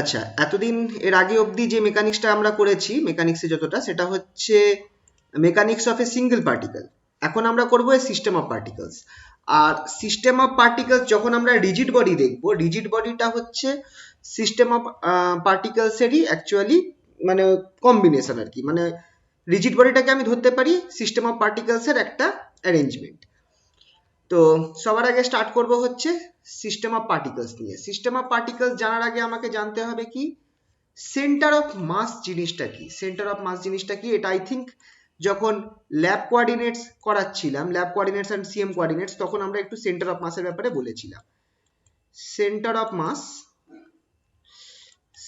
আচ্ছা, এতদিন এর আগে অবধি যে মেকানিক্সটা আমরা করেছি, মেকানিক্সে যতটা, সেটা হচ্ছে mechanics of a single particle. এখন আমরা করবো এ সিস্টেম অফ পার্টিকেলস। আর সিস্টেম অফ পার্টিকেলস যখন আমরা রিজিড বডি দেখবো, রিজিড বডিটা হচ্ছে সিস্টেম অফ পার্টিকেলসেরই অ্যাকচুয়ালি মানে কম্বিনেশন আর কি। মানে রিজিড বডিটাকে আমি ধরতে পারি সিস্টেম অফ পার্টিকেলসের একটা অ্যারেঞ্জমেন্ট। তো সবার আগে স্টার্ট করব হচ্ছে সিস্টেম অফ পার্টিকেলস নিয়ে। সিস্টেম অফ পার্টিকেলস জানার আগে আমাকে জানতে হবে কি সেন্টার অফ মাস জিনিসটা কি। সেন্টার অফ মাস জিনিসটা কি এটা আই থিঙ্ক যখন ল্যাব কোঅর্ডিনেটস করাচ্ছিলাম, lab coordinates and CM coordinates, তখন আমরা একটু সেন্টার অফ মাসের ব্যাপারে বলেছিলাম। Centre of mass,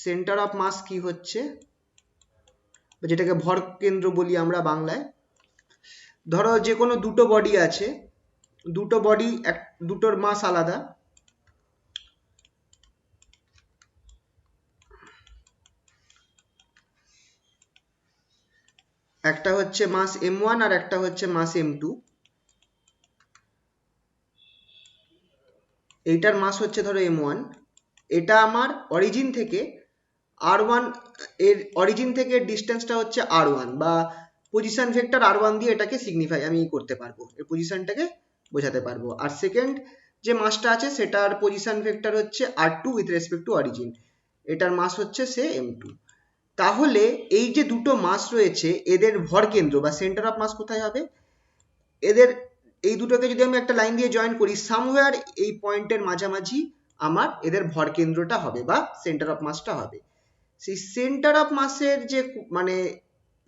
centre of mass কি হচ্ছে, যেটাকে ভর কেন্দ্র বলি আমরা বাংলায়। ধরো যে কোনো দুটো বডি আছে, দুটো বডি দুটোর মাস আলাদা। একটা হচ্ছে মাস m1 আর একটা হচ্ছে মাস m2। এইটার মাস হচ্ছে ধরো m1। এটা আমার অরিজিন থেকে r1, এর অরিজিন থেকে ডিস্টেন্সটা হচ্ছে r1 বা পজিশন ভেক্টর r1 দিয়ে এটাকে সিগনিফাই আমি করতে পারবো, এর পজিশনটাকে বোঝাতে পারবো। আর সেকেন্ড যে মাসটা আছে সেটার পজিশন ভেক্টর হচ্ছে r2 with respect two origin, এটার মাস হচ্ছে সে m2। তাহলে এই যে দুটো মাস রয়েছে এদের ভর কেন্দ্র বা সেন্টার অফ মাস কোথায় হবে, এদের এই দুটোকে যদি আমি একটা লাইন দিয়ে জয়েন করি, সামওয়্যার এই পয়েন্টের মাঝামাঝি আমার এদের ভর কেন্দ্রটা হবে বা সেন্টার অফ মাসটা হবে। সেই সেন্টার অফ মাসের যে মানে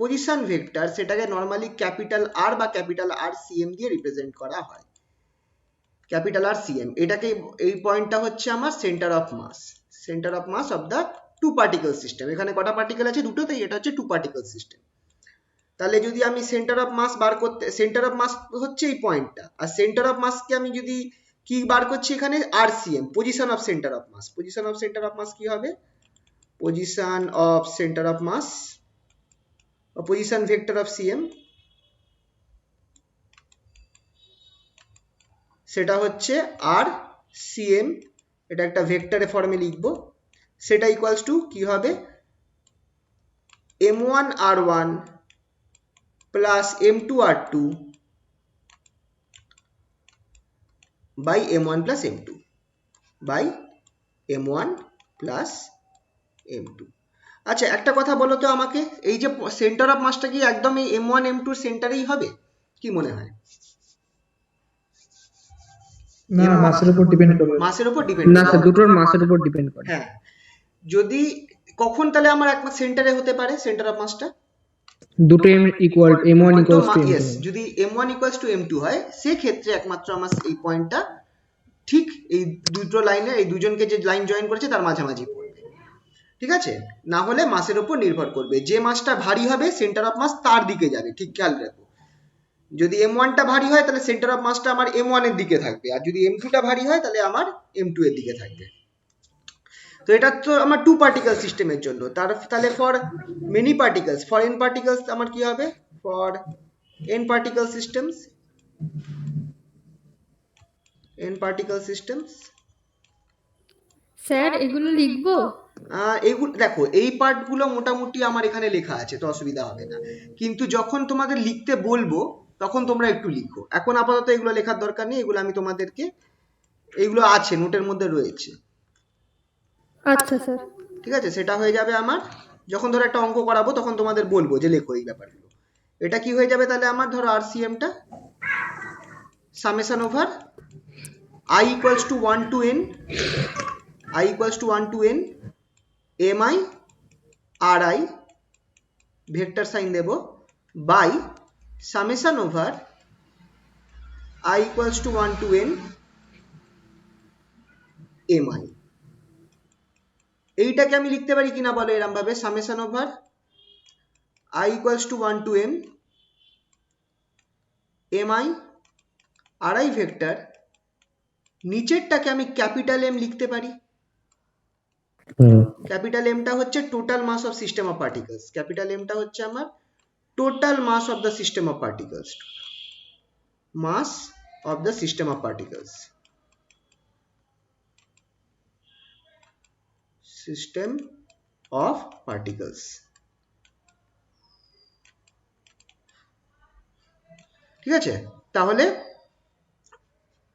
পজিশন ভেক্টর, সেটাকে নর্মালি ক্যাপিটাল আর বা ক্যাপিটাল আর সিএম দিয়ে রিপ্রেজেন্ট করা হয়। ক্যাপিটাল আর সিএম, এটাকে এই পয়েন্টটা হচ্ছে আমার centre of mass, centre of mass of the two particle system. এখানে কটা পার্টিকেল আছে, দুটোতেই, এটা হচ্ছে টু পার্টিকেল সিস্টেম। তাহলে যদি আমি সেন্টার অফ মাস বার করতে, সেন্টার অফ মাস হচ্ছে এই পয়েন্টটা, আর সেন্টার অফ মাসকে আমি যদি কি বার করছি এখানে RCM, position of centre of mass. Position of centre of mass কি হবে, position of centre of mass বা পজিশন ভেক্টর অফ সিএম, সেটা হচ্ছে আর সিএম, এটা একটা ভেক্টরের ফর্মে লিখবো। সেটা ইকুয়ালস টু কি হবে, m1r1 plus m2r2 by m1 plus m2 by m1 plus m2। আচ্ছা একটা কথা বলো তো আমাকে, এই যে সেন্টার অফ মাসটা কি একদম এই m1 m2 সেন্টারেই হবে, কি মনে হয়? না, মাসের উপর ডিপেন্ড করবে। মাসের উপর ডিপেন্ড না করবে, স্যার, দুটোর মাসের উপর ডিপেন্ড করে। হ্যাঁ। যদি কখন তাহলে আমার এক সেন্টারে হতে পারে সেন্টার অফ মাসটা, দুটো equal m1 equals to m2 yes, যদি m1 ইকুয়ালস টু m2 হয়, সেক্ষেত্রে একমাত্র আমার এই পয়েন্টটা ঠিক এই দুটো লাইনে, এই দুজনকে যে লাইন জয়েন করেছে তার মাঝামাঝি পড়বে, ঠিক আছে? না হলে মাসের উপর নির্ভর করবে, যে মাসটা ভারী হবে সেন্টার অফ মাস তার দিকে যাবে, ঠিক খেয়াল রাখো। যদি m1টা ভারী হয় তাহলে সেন্টার অফ মাসটা আমার m1 এর দিকে থাকবে, আর যদি m2টা ভারী হয় তাহলে আমার m2 এর দিকে থাকবে। তো এটা তো আমার টু পার্টিকেল সিস্টেমের জন্য। তাহলে for many particles, for N particles আমার কি হবে, for N particle systems, N particle systems. Sir এগুলো লিখবো? এইগুলো দেখো, এই পার্টগুলো মোটামুটি আমার এখানে লেখা আছে, তো অসুবিধা হবে না। কিন্তু যখন তোমাদের লিখতে বলবো তখন তোমরা একটু লিখো। এখন আপাতত এগুলো লেখার দরকার নেই, এগুলো আমি তোমাদেরকে, এইগুলো আছে নোটের মধ্যে রয়েছে, আচ্ছা স্যার। ঠিক আছে? সেটা হয়ে যাবে আমার যখন ধরো একটা অঙ্ক করাবো তখন তোমাদের বলবো যে লেখো এই ব্যাপারগুলো। এটা কি হয়ে যাবে তাহলে আমার, ধরো আরসিএমটা summation over i equals to 1 to n, i equals to 1 to n mi ri vector sign দেব by summation over i equals to 1 to n mi। এইটাকে আমি লিখতে পারি কিনা বলো এরম ভাবে, summation over i equals to 1 to n mi ri vector, নিচেরটাকে আমি ক্যাপিটাল এম লিখতে পারি। ক্যাপিটাল এমটা হচ্ছে total mass of system of particles, capital এমটা হচ্ছে আমার total mass of the system of particles, mass of the system of particles, system of particles. ঠিক আছে, তাহলে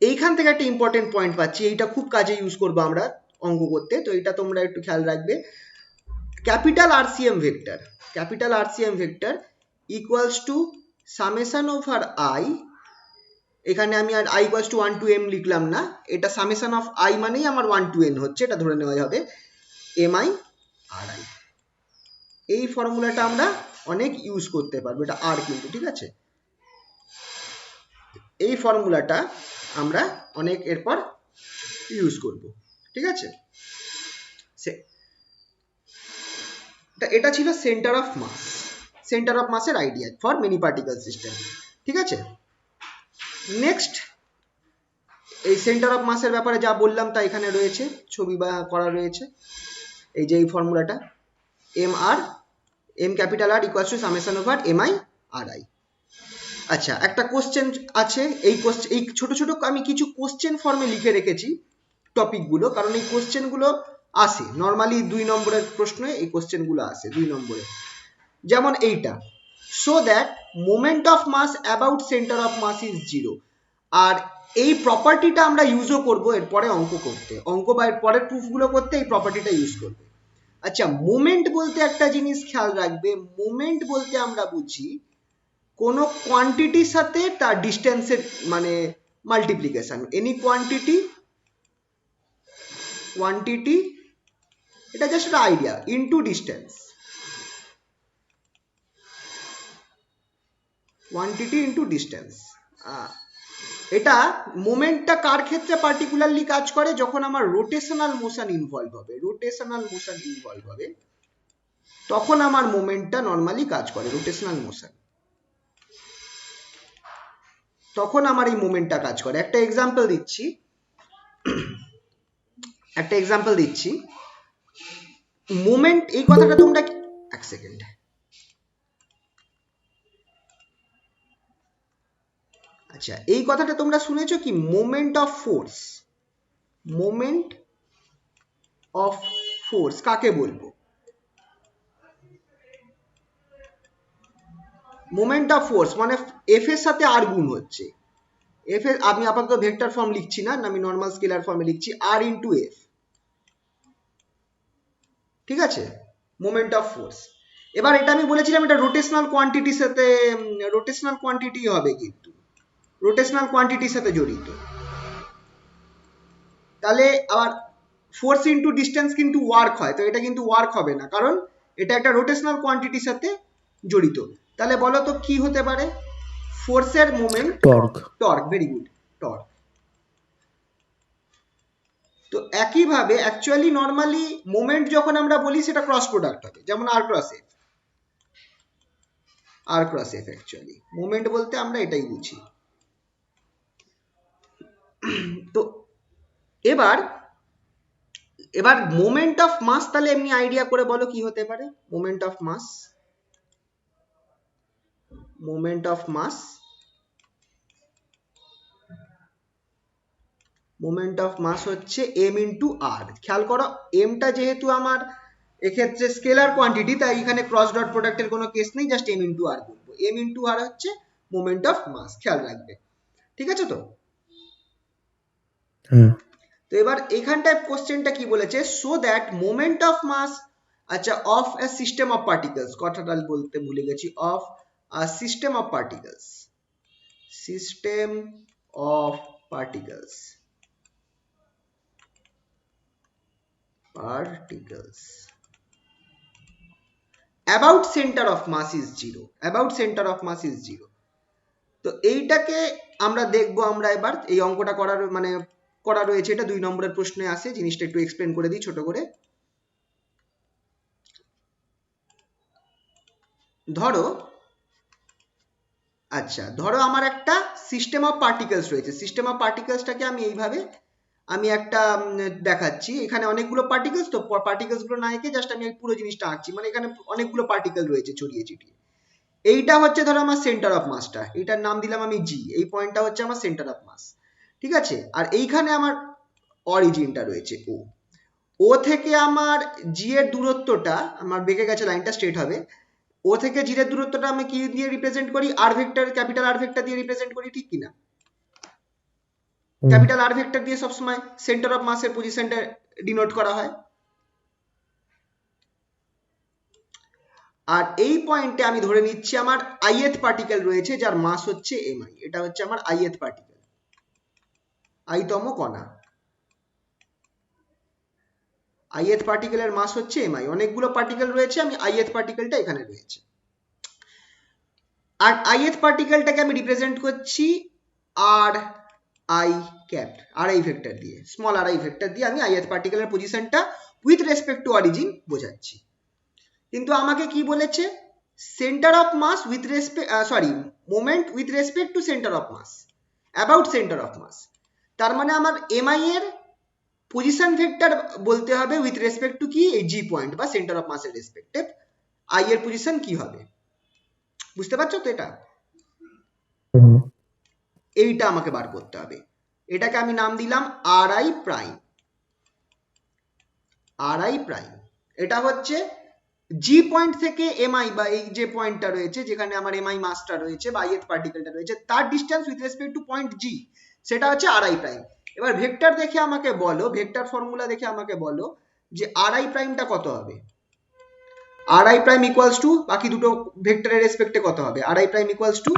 এইখান থেকে একটা ইম্পর্টেন্ট পয়েন্ট পাচ্ছি, এইটা খুব কাজে ইউজ করবো আমরা অঙ্ক করতে, তো এটা তোমরা একটু খেয়াল রাখবে। Capital RCM vector equals to summation over i, এখানে আমি আর I equals to 1 to m লিখলাম না, এটা সামেশন অফ আই মানেই আমার 1 to n হচ্ছে, এটা ধরে নেওয়া হবে এমআই আর আই। এই ফর্মুলাটা আমরা অনেক ইউজ করতে পারবো, এটা আর কিন্তু, ঠিক আছে, এই ফর্মুলাটা আমরা অনেক এরপর ইউজ করব, ঠিক আছে। এটা ছিল সেন্টার অফ মাসের idea for many particle system, ঠিক আছে। নেক্সট, এই সেন্টার অফ মাসের ব্যাপারে যা বললাম তা এখানে রয়েছে, ছবি বা করা রয়েছে, এই যে এই ফর্মুলাটা M capital R equals to summation over MI R I. আচ্ছা, একটা কোশ্চেন আছে, এই ছোট ছোট আমি কিছু কোশ্চেন ফর্মে লিখে রেখেছি টপিকগুলো, কারণ এই কোশ্চেনগুলো আসে নর্মালি 2 নম্বরের প্রশ্নে, এই কোশ্চেনগুলো আসে 2 নম্বরে। যেমন এইটা, so that moment of mass about centre of mass is 0। আর এই প্রপার্টিটা আমরা ইউজও করবো এরপরে অঙ্ক বা এর পরের প্রুফগুলো করতে এই প্রপার্টিটা ইউজ করবে। আচ্ছা, মোমেন্ট বলতে একটা জিনিস খেয়াল রাখবে, মোমেন্ট বলতে আমরা বুঝি কোনো কোয়ান্টিটির সাথে তার ডিস্টেন্সের মানে মাল্টিপ্লিকেশন, এনি কোয়ান্টিটি এটা জাস্ট একটা idea, into distance, quantity into distance. এটা মোমেন্টটা কার ক্ষেত্রে পার্টিকুলারলি কাজ করে, যখন আমার রোটেশনাল মোশন ইনভলভ হবে, তখন আমার মোমেন্টটা নর্মালি কাজ করে, রোটেশনাল মোশন, তখন আমার এই মোমেন্টটা কাজ করে। একটা এক্সাম্পল দিচ্ছি, মোমেন্ট, এই কথাটা তোমরা এক সেকেন্ড, আচ্ছা এই কথাটা তোমরা শুনেছো কি, মোমেন্ট অফ ফোর্স কাকে বলবো? মোমেন্ট অফ ফোর্স মানে এফ এর সাথে আর গুণ হচ্ছে, এফ এর, আমি আপাতত ভেক্টর ফর্ম লিখছি না, আমি নর্মাল স্কেলার ফর্মে লিখছি, আর ইন্টু এফ, ঠিক আছে, মোমেন্ট অফ ফোর্স। এবার এটা আমি বলেছিলাম এটা রোটেশনাল কোয়ান্টিটির সাথে, রোটেশনাল কোয়ান্টিটি হবে, কিন্তু রোটেশনাল কোয়ান্টিটির সাথে জড়িত। তাহলে আবার ফোর্স ইন্টু ডিস্টেন্স কিন্তু ওয়ার্ক হয়, তো এটা কিন্তু ওয়ার্ক হবে না, কারণ এটা একটা রোটেশনাল কোয়ান্টিটির সাথে জড়িত। তাহলে বলো তো কি হতে পারে? ফোর্সের moment, torque, very good, torque. তো একইভাবে অ্যাকচুয়ালি নর্মালি মোমেন্ট যখন আমরা বলি সেটা ক্রস প্রোডাক্ট হবে, যেমন আর ক্রস এফ, অ্যাকচুয়ালি মোমেন্ট বলতে আমরা এটাই বুঝি। তো এবার মোমেন্ট অফ মাস, তাহলে এমনি আইডিয়া করে বলো কি হতে পারে মোমেন্ট অফ মাস হচ্ছে m ইন্টু আর। খেয়াল করো, এমটা যেহেতু আমার এক্ষেত্রে স্কেলার কোয়ান্টিটি, তাই এখানে ক্রস ডট প্রোডাক্টের কোনো কেস নেই, জাস্ট m ইন্টু আর বলবো। m ইন্টু আর হচ্ছে মোমেন্ট অফ মাস, খেয়াল রাখবে, ঠিক আছে তো? তো এবার এখানটায় কোশ্চেনটা কি বলেছে, so that moment of mass, আচ্ছা, of a system of particles, কথাটা বলতে ভুলে গেছি, of a system of particles, about center of mass is 0, তো এইটাকে আমরা দেখবো, আমরা এবার এই অঙ্কটা করা রয়েছে, এটা 2 নম্বরের প্রশ্নে আসে, জিনিসটা একটু এক্সপ্লেন করে দিই ছোট করে। ধরো আমার একটা সিস্টেম অফ পার্টিকলস রয়েছে, সিস্টেম অফ পার্টিকলসটাকে আমি এইভাবে একটা দেখাচ্ছি, এখানে অনেকগুলো পার্টিকলস, তো পার্টিকলস গুলো না এঁকে জাস্ট আমি পুরো জিনিসটা আঁকছি, মানে এখানে অনেকগুলো পার্টিকেল রয়েছে ছড়িয়ে ছিটিয়ে। এইটা হচ্ছে ধরো আমার সেন্টার অফ মাসটা, এটার নাম দিলাম আমি জি, এই পয়েন্টটা হচ্ছে আমার সেন্টার অফ মাস, ঠিক আছে। আর এইখানে আমার অরিজিনটা রয়েছে ও। ও থেকে আমার জি এর দূরত্বটা, আমার বেঁকে গেছে লাইনটা, স্ট্রেট হবে। ও থেকে জি এর দূরত্বটা আমি কি দিয়ে রিপ্রেজেন্ট করি? আর ভেক্টর, ক্যাপিটাল আর ভেক্টর দিয়ে রিপ্রেজেন্ট করি, ঠিক কিনা? ক্যাপিটাল আর ভেক্টর দিয়ে সবসময় সেন্টার অফ মাসের পজিশনটা ডিনোট করা হয়। আর এই পয়েন্টে আমি ধরে নিচ্ছি আমার আইএথ পার্টিকেল রয়েছে যার মাস হচ্ছে এমআই। এটা হচ্ছে আমার আইএথ পার্টিকেল, আইতম কণা। আইএথ পার্টিকেলের মাস হচ্ছে এমআই। অনেকগুলো পার্টিকেল রয়েছে, আমি আইএথ পার্টিকেলটা এখানে রয়েছে। আর আইএথ পার্টিকেলটাকে আমি রিপ্রেজেন্ট করছি r i cap, r i vector দিয়ে, স্মল আর আই ভেক্টর দিয়ে আমি আইএথ পার্টিকেলের পজিশনটা উইথ রেসপেক্ট টু অরিজিন বোঝাচ্ছি। কিন্তু আমাকে কি বলেছে? Centre of mass with respect, sorry, moment with respect to centre of mass, about centre of mass. তার মানে আমার এমআই এর পজিশন ভেক্টর বলতে হবে উইথ রেসপেক্ট টু কি? এই জি পয়েন্ট বা সেন্টার অফ মাসের রেসপেক্টে আই এর পজিশন কি হবে। বুঝতে পারছো তো? এটা, এইটা আমাকে বার করতে হবে। এটাকে আমি নাম দিলাম r I prime. R I prime এটা হচ্ছে জি পয়েন্ট থেকে এমআই, বা এই যে পয়েন্টটা রয়েছে যেখানে আমার এমআই মাসটা রয়েছে বা আইএথ পার্টিকেলটা রয়েছে, তার distance with respect to point G, সেটা হচ্ছে আর আই প্রাইম। এবার ভেক্টর দেখে আমাকে বলো, ভেক্টর ফর্মুলা দেখে আমাকে বলো যে আর আই প্রাইমটা কত হবে। আর আই প্রাইম ইকুয়ালস টু বাকি দুটো ভেক্টরের রেসপেক্টে কত হবে? আর আই প্রাইম ইকুয়ালস টু,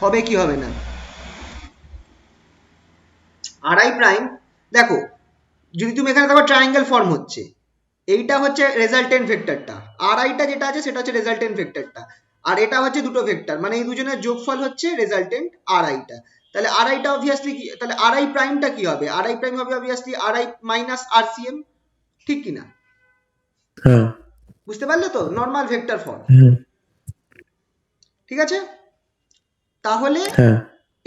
হবে কি হবে না? আর আই প্রাইম, দেখো যদি তুমি এখানে দেখো ট্রায়াঙ্গেল ফর্ম হচ্ছে, এইটা হচ্ছে রেজাল্টেন্ট ভেক্টরটা, আর আইটা যেটা আছে সেটা হচ্ছে রেজাল্টেন্ট ভেক্টরটা, আর এটা হচ্ছে দুটো ভেক্টর, মানে এই দুজনের যোগফল হচ্ছে রেজাল্টেন্ট আর আইটা। তাহলে আর আইটা অবভিয়াসলি কি, তাহলে আর আই প্রাইমটা কি হবে? আর আই প্রাইম হবে obviously R I minus R C M, ঠিক কিনা? হ্যাঁ। বুঝতে পারলে তো? নর্মাল ভেক্টর ফর্ম, ঠিক আছে? তাহলে হ্যাঁ।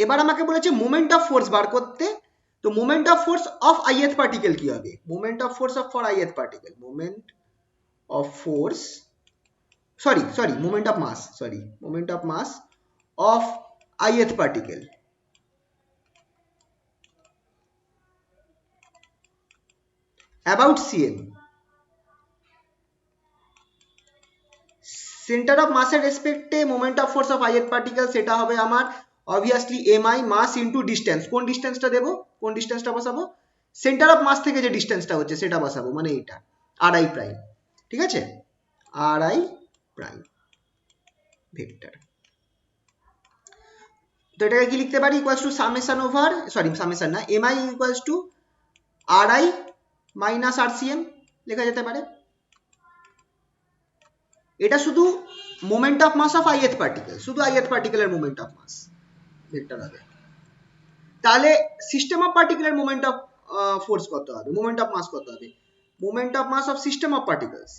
এবার আমাকে বলেছে মোমেন্ট অফ ফোর্স বার করতে। তো moment of force of ith particle কি হবে? Moment of force of for ith particle, moment of force, sorry, moment of mass, sorry, moment of mass of ith particle about cm, center of মাসের রেসপেক্টে moment of force of ith particle, সেটা হবে আমার obviously m i mass into distance. কোন ডিস্টেন্সটা দেবো? কোন ডিস্টেন্সটা বসাবো? সেন্টার অফ মাস থেকে যে ডিস্টেন্সটা হচ্ছে সেটা বসাবো, মানে এইটা আর আই প্রাইম, ঠিক আছে? R I prime vector. তো এটাকে কি লিখতে পারি? Equals to summation over, sorry summation না, m i equals to R I minus R C m লেখা যেতে পারে। এটা শুধু moment of mass of ith particle, শুধু আইএথ পার্টিকেলের মোমেন্ট অফ মাস ভেক্টর হবে। তাহলে সিস্টেম অফ পার্টিকেলের মোমেন্ট অফ ফোর্স কত হবে? মোমেন্ট অফ মাস কত হবে? Moment of mass of system of particles,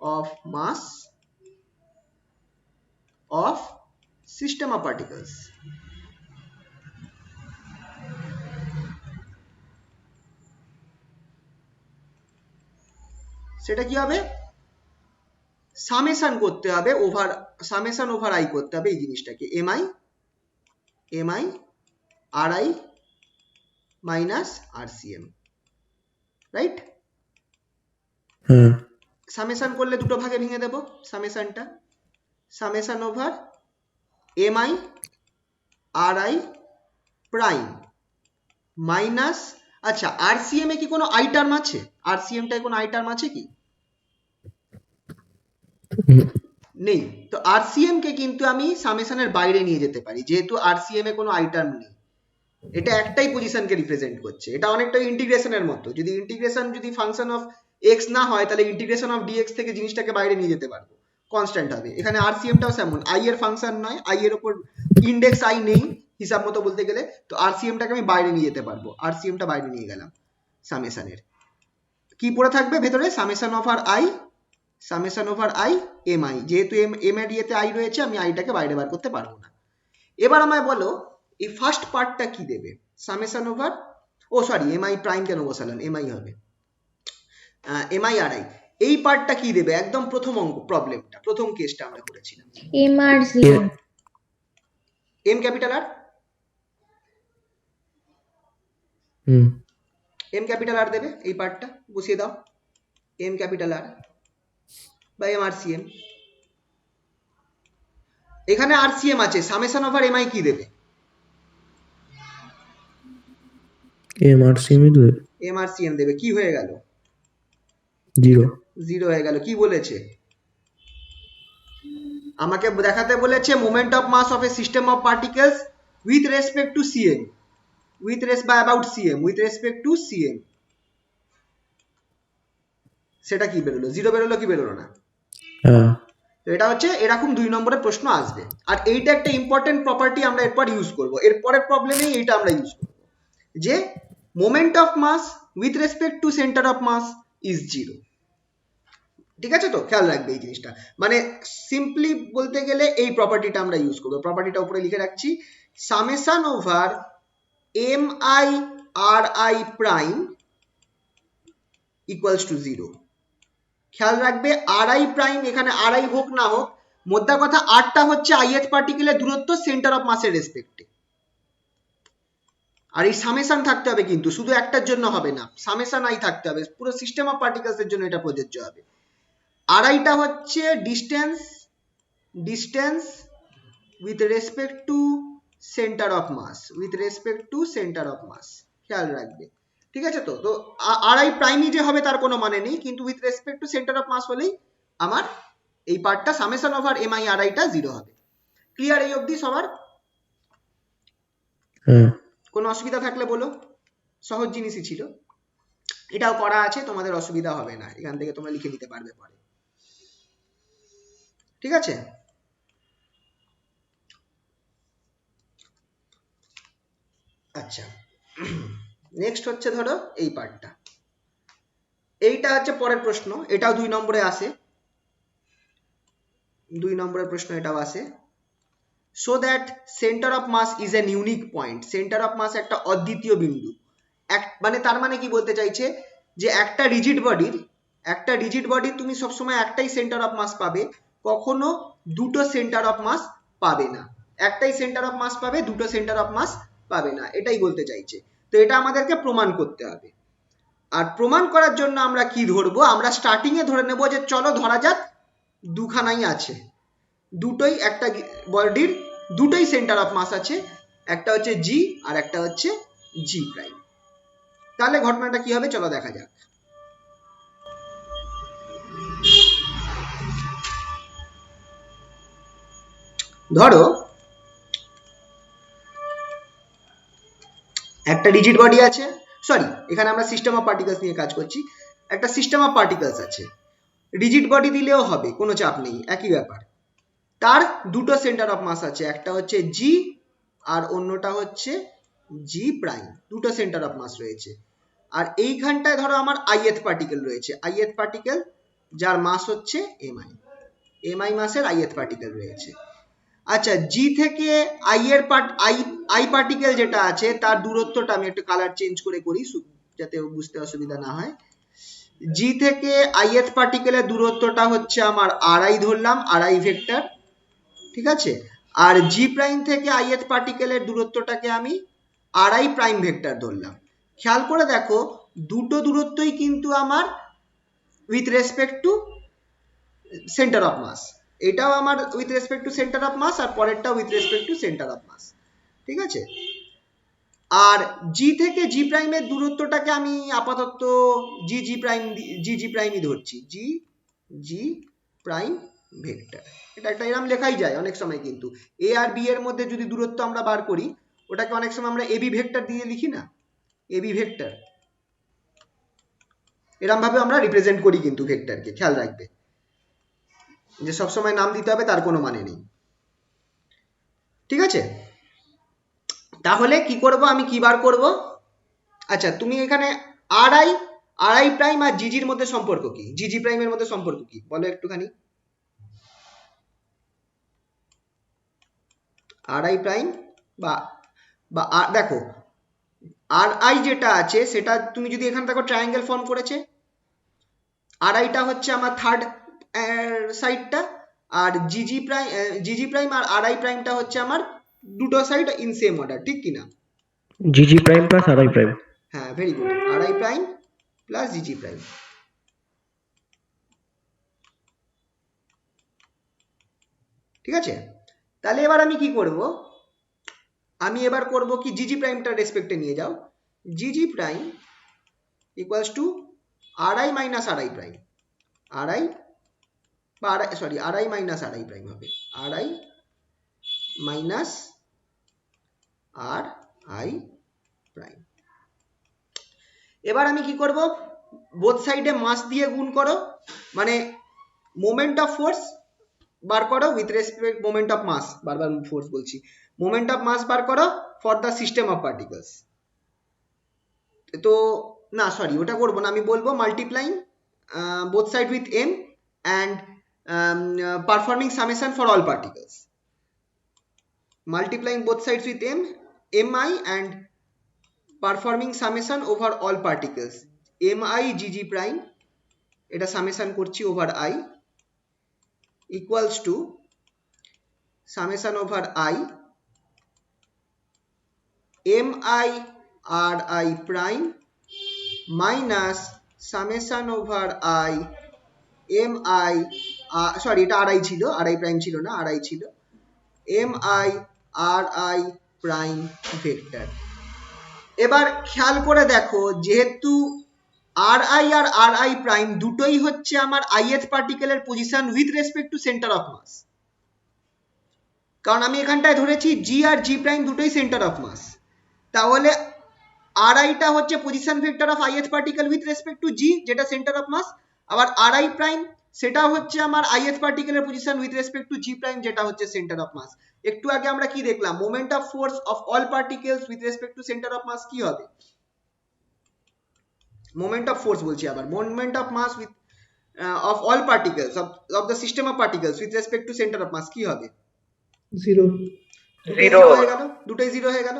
of mass of system of particles, সেটা কি হবে? সামেশন করতে হবে, ওভার সামেশন ওভার আই করতে হবে এই জিনিসটাকে, m i R I minus R C m, right? Summation করলে দুটো ভাগে ভেঙে দেবো সামেশনটা, summation over MI R I prime minus, আচ্ছা আর সি এম এ কি কোনো আই টার্ম আছে? আর সি এম টায় কোনো আই টার্ম আছে কি? নেই। তো আরসিএম কে কিন্তু আমি সামেশনের বাইরে নিয়ে যেতে পারি, যেহেতু আরসিএম এ কোনো আই টার্ম নেই। এটা একটাই পজিশনকে রিপ্রেজেন্ট করছে। এটা অনেকটা ইন্টিগ্রেশনের মতো। যদি ইন্টিগ্রেশন যদি ফাংশন অফ এক্স না হয়, তাহলে ইন্টিগ্রেশন অফ ডিএক্স থেকে জিনিসটাকে বাইরে নিয়ে যেতে পারবো, কনস্ট্যান্ট হবে। এখানে আরসিএমটাও তেমন, আই এর ফাংশন নয়, আই এর ওপর ইন্ডেক্স আই নেই হিসাব মতো বলতে গেলে, তো আরসিএমটাকে আমি বাইরে নিয়ে যেতে পারবো। আরসিএমটা বাইরে নিয়ে গেলাম সামেশনের, কি পড়ে থাকবে ভেতরে? Summation over I, summation over i m I, যেহেতু এম এর ইয়েতে আই রয়েছে, আমি আইটাকে বাইরে বার করতে পারবো না। এবার আমায় বলো এই ফার্স্ট পার্টটা কি দেবে? Summation over, oh sorry M I prime কেন বসালাম, এম আই হবে এম আই আর আই। এই পার্টটা কি দেবে? একদম প্রথম অঙ্ক প্রবলেমটা, প্রথম কেসটা আমরা করেছিলাম, M R zero. M capital আর হুম এম ক্যাপিটাল আর দেবে, এই পার্টটা বসিয়ে দাও, এম ক্যাপিটাল আর বা এম আর সি এম। এখানে আর সি এম আছে, সামেশন ওভার এম আই কি দেবে? এম আর সিমি তো এম আর সি এম দেবে, কি হয়ে গেল? জিরো। জিরো হয়ে গেল। কি বলেছে আমাকে দেখাতে বলেছে? Moment of mass of a system of particles with respect to CM, with রেস বা about CM, with respect to CM. সেটা কি বেরোলো? জিরো বেরোলো কি বেরোলো না? হ্যাঁ তো এটা হচ্ছে এরকম 2 নম্বরের প্রশ্ন আসবে। আর এইটা একটা ইম্পর্টেন্ট প্রপার্টি আমরা এরপর ইউজ করব, এরপরের প্রবলেমেই এইটা আমরা ইউজ করব, যে moment of mass with respect to centre of mass is zero. ঠিক আছে, তো খেয়াল রাখবে এই জিনিসটা। মানে সিম্পলি বলতে গেলে এই প্রপার্টিটা আমরা ইউজ করবো। প্রপার্টিটা উপরে লিখে রাখছি, summation over M I R I prime equals to zero. খেয়াল রাখবে আর আই প্রাইম, এখানে আর আই হোক না হোক, মোদ্দা কথা আরটা হচ্ছে আইএথ পার্টিকেলের দূরত্ব সেন্টার অফ মাসের রেসপেক্টে। আর এই সামেশন থাকতে হবে, কিন্তু শুধু একটার জন্য হবে না, সামেশন আই থাকতে হবে, পুরো সিস্টেম অফ পার্টিকেলস এর জন্য এটা প্রযোজ্য হবে। আর আইটা হচ্ছে distance, distance with respect to centre of mass, with respect to centre of mass, খেয়াল রাখবে। ঠিক আছে, তো তো আর আই প্রাইমই যে হবে তার কোনো মানে নেই, কিন্তু with respect to centre of mass হলেই আমার এই পার্টটা summation over M I R আইটা জিরো হবে। ক্লিয়ার এই অবধি সবার? হ্যাঁ কোনো অসুবিধা থাকলে বলো, সহজ জিনিসই ছিল, এটাও করা আছে, তোমাদের অসুবিধা হবে না, এখান থেকে তোমরা লিখে নিতে পারবে পরে। ঠিক আছে, আচ্ছা নেক্সট হচ্ছে ধরো এই পার্টটা, এইটা হচ্ছে পরের প্রশ্ন, এটাও 2 নম্বরে আসে, 2 নম্বরের প্রশ্ন এটাও আসে। So that centre of mass is an unique point, centre of mass একটা অদ্বিতীয় বিন্দু। মানে তার মানে কি বলতে চাইছে, যে একটা রিজিড বডির তুমি সবসময় একটাই সেন্টার অফ মাস পাবে, কখনো দুটো সেন্টার অফ মাস পাবে না। একটাই সেন্টার অফ মাস পাবে, দুটো সেন্টার অফ মাস পাবে না, এটাই বলতে চাইছে। তো এটা আমাদেরকে প্রমাণ করতে হবে। আর প্রমাণ করার জন্য আমরা কি ধরবো, আমরা স্টার্টিং এ ধরে নেব যে চলো ধরা যাক দুখানাই আছে, দুটোই একটা বডির দুটোই সেন্টার অফ মাস আছে, একটা হচ্ছে জি আর একটা হচ্ছে জি প্রাইম। তাহলে ঘটনাটা কি হবে চলো দেখা যাক। ধরো একটা রিজিড বডি আছে, সরি এখানে আমরা সিস্টেম অফ পার্টিকেলস নিয়ে কাজ করছি, একটা সিস্টেম অফ পার্টিকেলস আছে, রিজিড বডি দিলেও হবে, কোনো চাপ নেই, একই ব্যাপার। তার দুটো সেন্টার অফ মাস আছে, একটা হচ্ছে জি আর অন্যটা হচ্ছে জি প্রাইম, দুটো সেন্টার অফ মাস রয়েছে। আর এইখানটায় ধরো আমার আইএথ পার্টিকেল রয়েছে, আইএথ পার্টিকেল যার মাস হচ্ছে এমআই মাসের আইএথ পার্টিকেল রয়েছে। আচ্ছা জি থেকে আই এর আই পার্টিকেল যেটা আছে তার দূরত্বটা আমি একটু কালার চেঞ্জ করে করি যাতে বুঝতে অসুবিধা না হয়। জি থেকে আইএথ পার্টিকেলের দূরত্বটা হচ্ছে আমার আরআই ধরলাম, আরআই ভেক্টর, ঠিক আছে। আর জি প্রাইম থেকে আইএথ পার্টিকেলের দূরত্বটাকে আমি আরআই প্রাইম ভেক্টর ধরলাম। খেয়াল করে দেখো দুটো দূরত্বই কিন্তু আমার with respect to centre of mass, এটাও আমার with respect to centre of mass আর পরেরটা with respect to centre of mass, ঠিক আছে। আর জি থেকে জি প্রাইমের দূরত্বটাকে আমি আপাতত জি প্রাইমই ধরছি, জি জি প্রাইম ভেক্টর, এটা একটা এরকম লেখাই যায় অনেক সময়, কিন্তু এ আর বি এর মধ্যে যদি দূরত্ব আমরা বার করি ওটাকে অনেক সময় আমরা এবি ভেক্টর দিয়ে লিখি না, এবি ভেক্টর, এরকম ভাবে আমরা রিপ্রেজেন্ট করি কিন্তু ভেক্টরকে, খেয়াল রাখবে যে সবসময় নাম দিতে হবে তার কোনো মানে নেই, ঠিক আছে। তাহলে কি করব, আমি কি বার করব, আচ্ছা তুমি এখানে আরআই আরআই প্রাইম আর জিজির মধ্যে সম্পর্ক কি, জিজি প্রাইমের মধ্যে সম্পর্ক কি বলো একটুখানি। আরআই প্রাইম বা বা দেখো আরআই যেটা আছে সেটা তুমি যদি এখানে দেখো ট্রায়াঙ্গেল ফর্ম করেছে, আরআইটা হচ্ছে আমার থার্ড সাইডটা, আর জিজি প্রাইম আর আরআই প্রাইমটা হচ্ছে আমার দুটো সাইড ইন সেম অর্ডার, ঠিক কি না? G G prime plus R I prime. হ্যাঁ, very good, r I prime plus G G prime. ঠিক আছে, তাহলে এবার আমি কি করব, আমি এবার করব কি, জিজি প্রাইমটা রেসপেক্টে নিয়ে যাও। G G prime equals to R I minus r I prime, r i বা r i, sorry, r I minus r I prime হবে, আর I minus r I prime. এবার আমি কি করব, বোথ সাইডে মাস দিয়ে গুণ করো, মানে মোমেন্ট অফ ফোর্স বার করো with respect moment of mass, বারবার ফোর্স বলছি, মোমেন্ট অফ মাস বার করো for the system of particles. তো না, সরি, ওটা করবো না, আমি বলবো multiplying both side with M and performing summation for all particles, multiplying both sides with M, mi and performing summation over all particles, mi gg prime, এটা summation করছি over i, equals to summation over i mi r i prime minus summation over i mi, sorry, এটা r i ছিল, r I prime ছিল না, r i ছিল, mi r i prime vector. এবার খেয়াল করে দেখো, যেহেতু আর আই আর আর আই প্রাইম দুটোই হচ্ছে আমার ith পার্টিকেলের position with respect to centre of mass, কারণ আমি এখানটায় ধরেছি জি আর জি প্রাইম দুটোই সেন্টার অফ মাস, তাহলে আর আইটা হচ্ছে position vector of ith particle with respect to জি, যেটা সেন্টার অফ মাস, আবার আর আই প্রাইম সেটা হচ্ছে আমার ith পার্টিকেলের position with respect to G prime, যেটা হচ্ছে সেন্টার অফ মাস। একটু আগে আমরা কি দেখলাম, moment of force of all particles with respect to centre of mass কি হবে, মোমেন্ট অফ ফোর্স বলছি, আবার moment of mass with of all particles of the system of particles with respect to center of mass কি হবে, zero. Zero হয়ে গেল, দুটোই zero হয়ে গেল,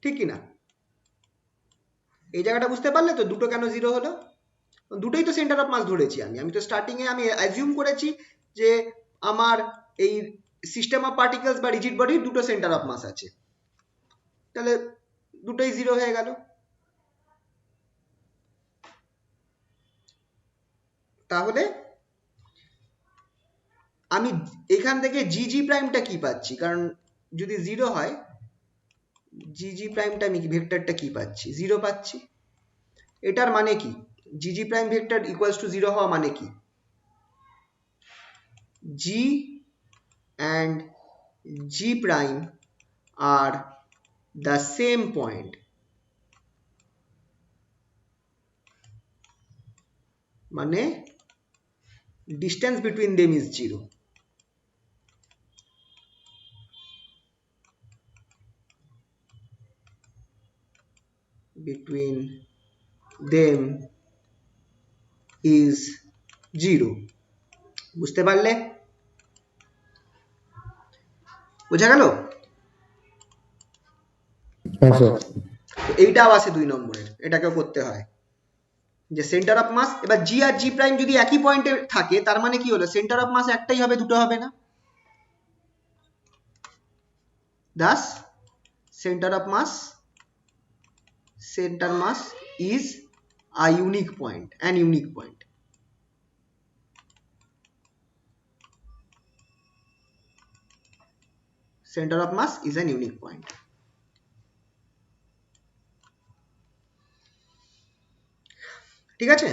ঠিক কি না? এই জায়গাটা বুঝতে পারলে তো দুটো কেন জিরো হলো, দুটোই তো সেন্টার অফ মাস ধরেছি আমি তো স্টার্টিং এ আমি অ্যাজিউম করেছি যে আমার এই সিস্টেম অফ পার্টিকেলস বা রিজিড বডি দুটো সেন্টার অফ মাস আছে, তাহলে দুটোই জিরো হয়ে গেল। তাহলে আমি এখান থেকে জিজি প্রাইমটা কি পাচ্ছি, কারণ যদি জিরো হয় জিজি প্রাইমটা আমি ভেক্টরটা কি পাচ্ছি, জিরো পাচ্ছি। এটার মানে কি, G G prime vector equals to zero হওয়া মানে কি, জি and g prime are the same point, মানে distance between them is zero, between them is zero। বুঝতে পারলে, বোঝা গেল? এইটাও আছে 2 নম্বরের, এটাকেও করতে হয়, যে সেন্টার অফ মাস, এবার জি আর জি প্রাইম যদি একই পয়েন্টে থাকে তার মানে কি হলো, সেন্টার অফ মাস একটাই হবে, দুটো হবে না, thus center of mass is a unique point, an unique point। center of mass is an unique point। ঠিক আছে,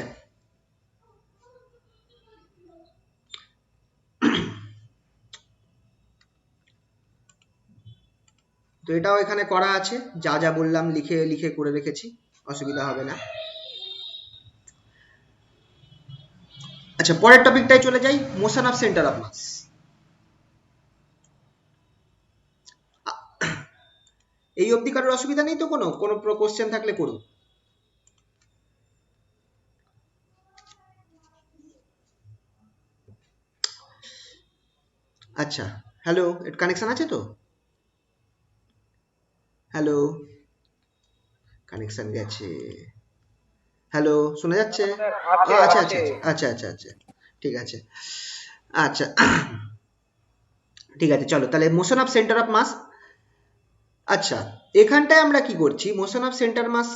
তো এটাও এখানে করা আছে, যা যা বললাম লিখে লিখে করে রেখেছি, অসুবিধা হবে না। আচ্ছা, পরের টপিকটায় চলে যাই, motion of centre of mass. এই অবধি কারোর অসুবিধা নেই তো, কোনো কোশ্চেন থাকলে করুন। আচ্ছা, হ্যালো, কানেকশন আছে তো? হ্যালো, কানেকশন গেছে, হ্যালো, শোনা যাচ্ছে? আচ্ছা আচ্ছা আচ্ছা আচ্ছা আচ্ছা, ঠিক আছে, আচ্ছা ঠিক আছে, চলো তাহলে motion of centre of mass. আচ্ছা, এখানটায় আমরা কি করছি, মোশন অফ সেন্টার মাস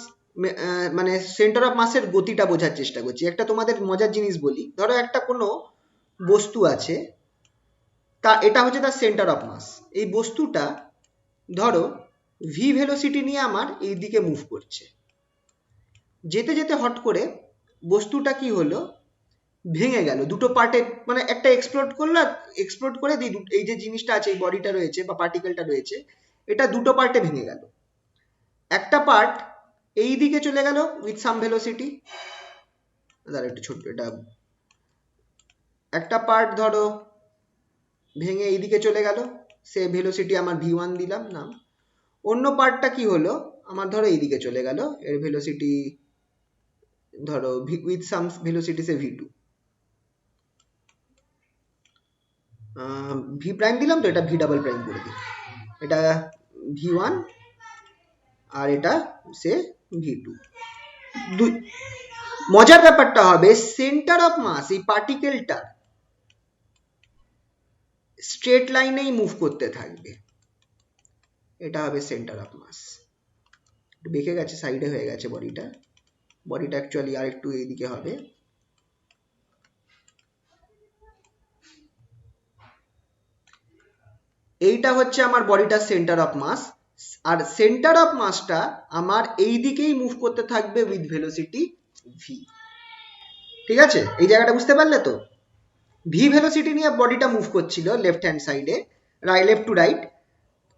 মানে সেন্টার অফ মাসের গতিটা বোঝার চেষ্টা করছি। একটা তোমাদের মজার জিনিস বলি, ধরো একটা কোনো বস্তু আছে, তা এটা হচ্ছে তার সেন্টার অফ মাস। এই বস্তুটা ধরো ভি ভেলোসিটি নিয়ে আমার এই দিকে মুভ করছে, যেতে যেতে হট করে বস্তুটা কি হলো, ভেঙে গেল দুটো পার্টে, মানে একটা এক্সপ্লোড করলো, এক্সপ্লোড করে এই যে জিনিসটা আছে, এই বডিটা রয়েছে বা পার্টিকেলটা রয়েছে, এটা দুটো পার্টে ভেঙে গেল। একটা পার্ট এই দিকে চলে গেল উইথ সাম ভেলোসিটি, দাঁড়া একটু ছোট্ট, এটা একটা পার্ট ধরো ভেঙে এই দিকে চলে গেল, সে ভেলোসিটি আমার v1 দিলাম নাম। অন্য পার্টটা কি হলো, আমার ধরো এই দিকে চলে গেল, এর ভেলোসিটি ধরো with some velocity say v2, V prime দিলাম, তো এটা ভি ডাবল প্রাইম করে দিই, এটা v1 আর এটা সে v2। মজার ব্যাপারটা হবে সেন্টার অফ মাস এই পার্টিকেলটার স্ট্রেট লাইনেই মুভ করতে থাকবে, এটা হবে সেন্টার অফ মাস। বেঁকে গেছে, সাইডে হয়ে গেছে বডিটা, বডিটা অ্যাকচুয়ালি আর একটু এইদিকে হবে। এইটা হচ্ছে আমার বডিটার সেন্টার অফ মাস, আর সেন্টার অফ মাসটা আমার এই দিকেই মুভ করতে থাকবে উইথ ভেলোসিটি ভি। ঠিক আছে, এই জায়গাটা বুঝতে পারলে তো? ভি ভেলোসিটি নিয়ে বডিটা মুভ করছিল লেফট হ্যান্ড সাইডে, লেফট টু রাইট।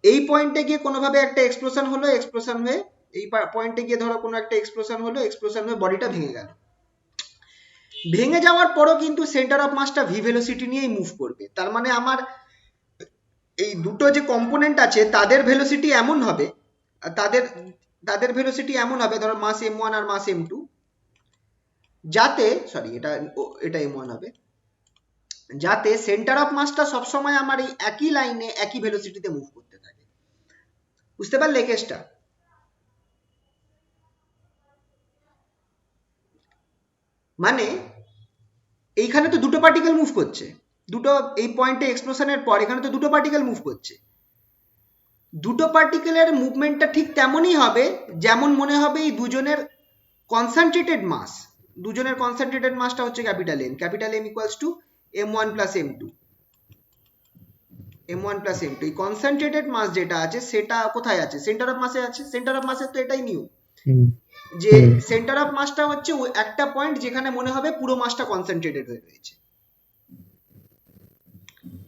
এই পয়েন্টে গিয়ে কোনোভাবে একটা এক্সপ্লোশন হলো, এক্সপ্লোশন হয়ে এই পয়েন্টে গিয়ে ধরো কোনো একটা এক্সপ্লোশন হলো, এক্সপ্লোশন হয়ে বডিটা ভেঙে গেল। ভেঙে যাওয়ার পরও কিন্তু সেন্টার অফ মাসটা ভি ভেলোসিটি নিয়েই মুভ করবে। তার মানে আমার এই দুটো যে কম্পোনেন্ট আছে তাদের ভেলোসিটি এমন হবে, তাদের তাদের ভেলোসিটি এমন হবে, ধরো মাস m1 আর মাস m2, যাতে সরি এটা m1 হবে, যাতে সেন্টার অফ মাসটা সবসময় আমার এই একই লাইনে একই ভেলোসিটিতে মুভ করতে থাকে। বুঝতে পারলে কেসটা? মানে এইখানে তো দুটো পার্টিকেল মুভ করছে, দুটো এই পয়েন্টে এক্সপ্লোশনের পর এখানে তো দুটো পার্টিকেল মুভ করছে, দুটো পার্টিকেলের মুভমেন্টটা ঠিক তেমনই হবে যেমন মনে হবে এই দুজনের কনসেন্ট্রেটেড মাস। দুজনের কনসেন্ট্রেটেড মাসটা হচ্ছে capital M, capital M equals to m1 plus m2, m1 plus m2। এই কনসেন্ট্রেটেড মাস যেটা আছে সেটা কোথায় আছে, সেন্টার অফ মাসে আছে। সেন্টার অফ মাসের তো এটাই নিয়ম যে সেন্টার অফ মাসটা হচ্ছে একটা পয়েন্ট যেখানে মনে হবে পুরো মাসটা কনসেন্ট্রেটেড হয়ে রয়েছে।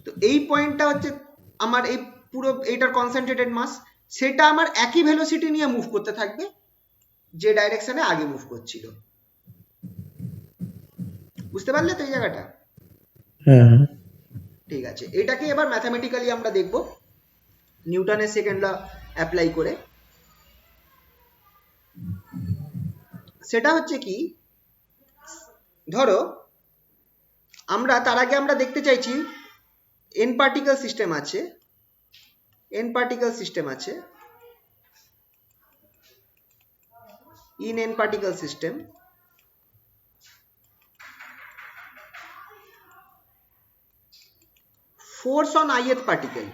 তো এই পয়েন্টটা হচ্ছে আমার এই পুরো এইটার কনসেন্ট্রেটেড মাস, সেটা আমার একই ভেলোসিটি নিয়ে মুভ করতে থাকবে যে ডাইরেকশনে আগে মুভ করছিল। বুঝতে পারলে তো এই জায়গাটা? হ্যাঁ। ঠিক আছে, এটাকে এবার ম্যাথামেটিক্যালি আমরা দেখব নিউটনের সেকেন্ড ল অ্যাপ্লাই করে। সেটা হচ্ছে কি, ধরো আমরা তার আগে আমরা দেখতে চাইছি n পার্টিকেল সিস্টেম আছে, n পার্টিকেল সিস্টেম আছে, in n particle system force on ith particle,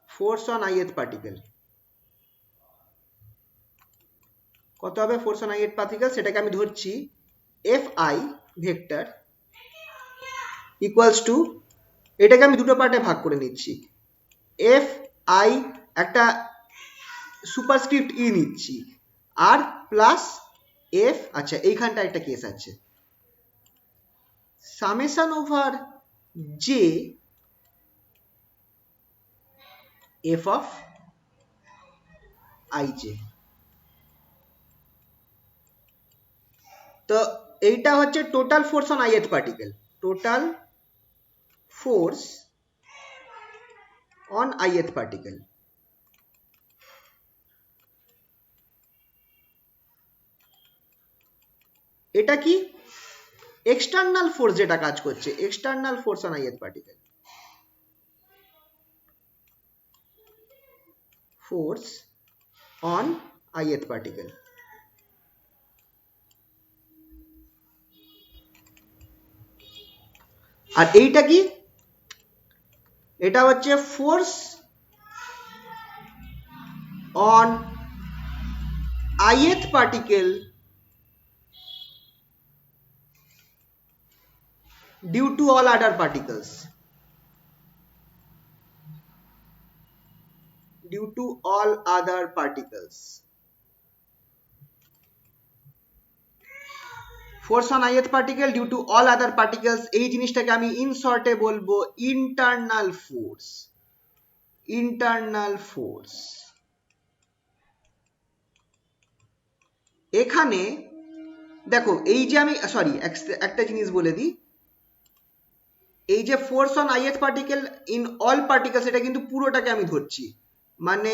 force on ith particle কত হবে? ফোর্স অন ith particle সেটাকে আমি ধরছি fi ভেক্টর ইকুয়ালস টু, এটাকে আমি দুটো পার্টে ভাগ করে নিচ্ছি, fi একটা সুপারস্ক্রিপ্ট ই নিচ্ছি আর প্লাস f, আচ্ছা এইখানটা একটা কেস আছে, সামেশন ওভার j f অফ ij। তো এইটা হচ্ছে total force on ith particle, total force on ith particle. এটা কি এক্সটার্নাল ফোর্স যেটা কাজ করছে, external force on ith particle, force on ith particle. আর এইটা কি, এটা হচ্ছে force on ith particle due to all other particles, due to all other particles. Force on ith particle due to all other particles, এই জিনিসটাকে আমি in শর্টে বলবো ইন্টারনাল ফোর্স। Internal force. এখানে দেখো এই যে আমি সরি একটা জিনিস বলে দিই, এই যে force on ith particle in all particles, এটা কিন্তু পুরোটাকে আমি ধরছি, মানে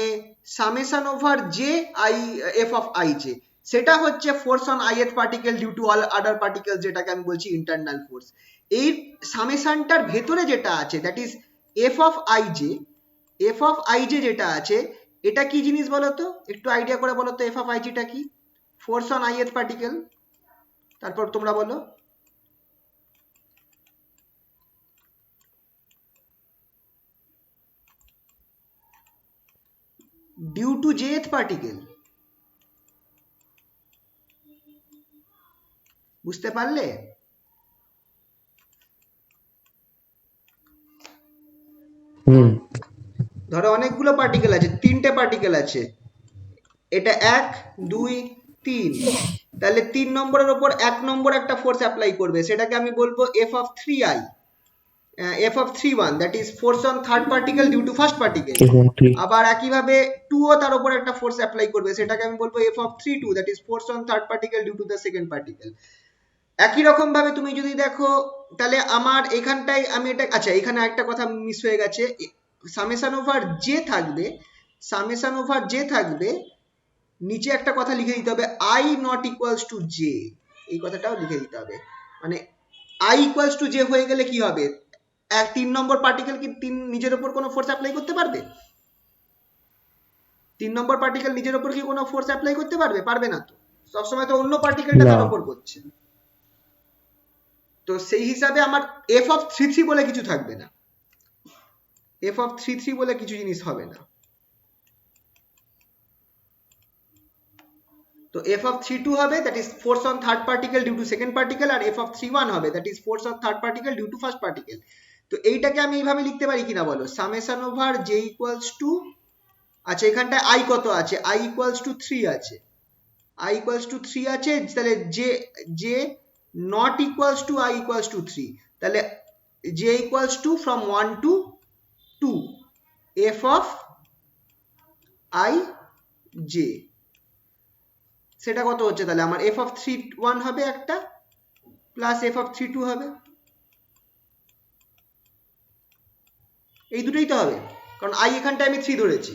summation over J I F of I J, সেটা হচ্ছে force on ith particle due to all other particles, যেটাকে আমি বলছি ইন্টারনাল ফোর্স। এই সামেশনটার ভেতরে যেটা আছে that is F of I j, F of I j যেটা আছে এটা কি জিনিস বলো তো, একটু আইডিয়া করে বলো তো এফ অফ আই জেটা কি? ফোর্স অন ith পার্টিকেল, তারপর তোমরা বলো। ডিউ টু jth পার্টিকেল, বুঝতে পারলে? ধরো অনেকগুলো পার্টিকেল আছে, তিনটে পার্টিকেল আছে, এটা 1 2 3, তাহলে 3 নম্বরের উপর 1 নম্বর একটা ফোর্স অ্যাপ্লাই করবে, সেটাকে আমি বলবো F of 3i, F of 3 1, that is force on third particle due to first particle. আবার একইভাবে 2 ও তার উপর একটা ফোর্স অ্যাপ্লাই করবে, সেটাকে আমি বলবো F of 3 2, that is force on third particle due to the second particle. একই রকম ভাবে তুমি যদি দেখো, তাহলে আমার এখানটায় আমি এটা, আচ্ছা এখানে একটা কথা মিস হয়ে গেছে, সামেশন ওভার জে থাকবে, সামেশন ওভার জে থাকবে, নিচে একটা কথা লিখে দিতে হবে I not equals to J, এই কথাটাও লিখে দিতে হবে। মানে আই ইকুয়ালস টু জে হয়ে গেলে কি হবে, 3 নম্বর পার্টিকেল কি নিজের উপর কোনো ফোর্স অ্যাপ্লাই করতে পারবে? 3 নম্বর পার্টিকেল নিজের উপর কি কোনো ফোর্স অ্যাপ্লাই করতে পারবে? পারবে না তো, সবসময় তো অন্য পার্টিকেলটা তার উপর করছে। তো সেই হিসাবে আমার এফ অফ 3 3 বলে কিছু থাকবে না, এফ অফ 3 3 বলে কিছু জিনিস হবে না। তো এফ অফ 3 2 হবে, that is force on third particle due to second particle, আর এফ অফ 3 1 হবে, that is force on third particle due to first particle. তো এইটাকে আমি এইভাবে লিখতে পারি কিনা বলো, summation over j equals to, আচ্ছা এখানটায় আই কত আছে, আই ইকুয়ালস টু 3 আছে, আই ইকুয়ালস টু 3 আছে, তাহলে j j not equals to i equals to 3, তাহলে j equals to from 1 to 2 f of I J, সেটা কত হচ্ছে, তাহলে আমার এফ অফ 3 1 হবে একটা, প্লাস এফ অফ 3 2 হবে, এই দুটোই তো হবে, কারণ আই এখানটায় আমি 3 ধরেছি।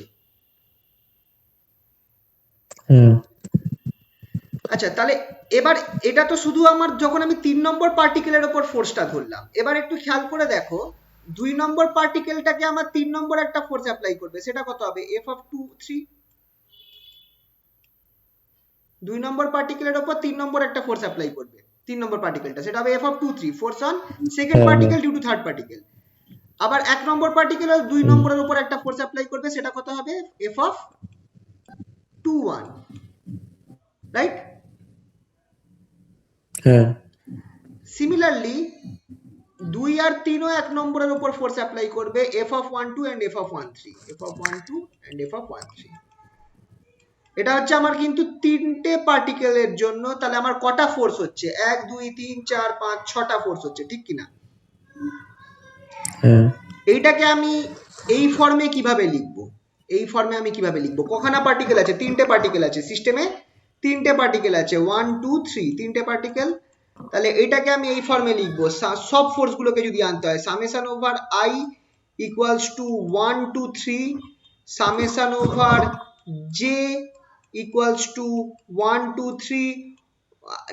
আচ্ছা তাহলে এবার এটা তো শুধু আমার যখন আমি 3 নম্বর পার্টিকেলের উপর ফোর্সটা ধরলাম, এবার একটু খেয়াল করে দেখো 2 নম্বর পার্টিকেলটাকে আমার 3 নম্বর একটা ফোর্স অ্যাপ্লাই করবে, সেটা কত হবে, এফ অফ 2 3, 2 নম্বর পার্টিকেলের উপর 3 নম্বর একটা ফোর্স অ্যাপ্লাই করবে 3 নম্বর পার্টিকেলটা, সেটা হবে f of 2 3, force on second particle due to third particle. আবার 1 নম্বর পার্টিকেল 2 নম্বরের উপর একটা ফোর্স অ্যাপ্লাই করবে, সেটা কত হবে, এফ অফ 2 1, রাইট? সিমিলারলি 2 আর 3 ও 1 নম্বরের উপর ফোর্স অ্যাপ্লাই করবে, f of 1 2 and f of 1 3, f of 1 2 and f of 1 3। এটা হচ্ছে আমার কিন্তু তিনটে পার্টিকেলের জন্য, তাহলে আমার কটা ফোর্স হচ্ছে, 1 2 3 4 5 6টা ফোর্স হচ্ছে, ঠিক কিনা? এইটাকে আমি এই ফর্মে কিভাবে লিখবো, এই ফর্মে আমি কিভাবে লিখবো, কখানা পার্টিকেল আছে, তিনটে পার্টিকেল আছে সিস্টেমে, তিনটে পার্টিকেল আছে 1 2 3, তিনটে পার্টিকেল, তাহলে এটাকে আমি এই ফর্মে লিখবো, সব ফোর্স গুলোকে যদি আনতে হয়, summation over i equals to 1 2 3, summation over j equals to 1 2 3,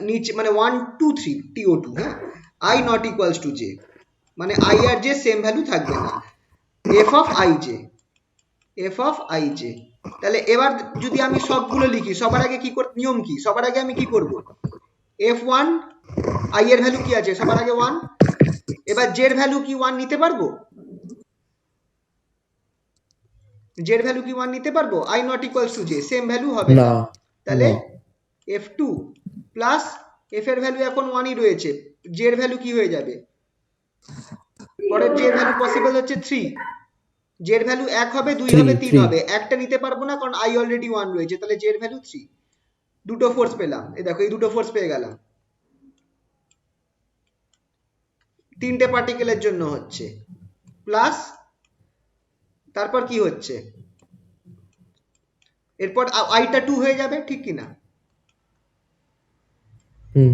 নিচে মানে 1 2 3 TO2, হ্যাঁ, i not equals to j, মানে আই আর জে সেম ভ্যালু থাকবে না, F of I j, F of I j. তাহলে এবার যদি আমি সবগুলো লিখি, সবার আগে কি নিয়ম কি, সবার আগে আমি কি করব, F1 i এর ভ্যালু কি আছে, সবার আগে 1, এবার জের ভ্যালু কি 1 নিতে পারবো? জের ভ্যালু কি 1 নিতে পারবো? i not equals to J, same value হবে না। না তাহলে না f2 প্লাস f এর ভ্যালু এখন 1ই রয়েছে, জের ভ্যালু কি হয়ে যাবে? পরের জের ভ্যালু পসিবল হচ্ছে 3, জের ভ্যালু 1 হবে, 2 হবে, 3 3 হবে, একটা নিতে পারবো না কারণ i অলরেডি 1 রয়েছে, তাহলে জের ভ্যালু 3। দুটো ফোর্স পেলাম, এই দেখো এই দুটো ফোর্স পেয়ে গেলাম, তিনটে পার্টিকেলের জন্য হচ্ছে, প্লাস তারপর কি হচ্ছে, এরপর আইটা 2 হয়ে যাবে, ঠিক কি না? হুম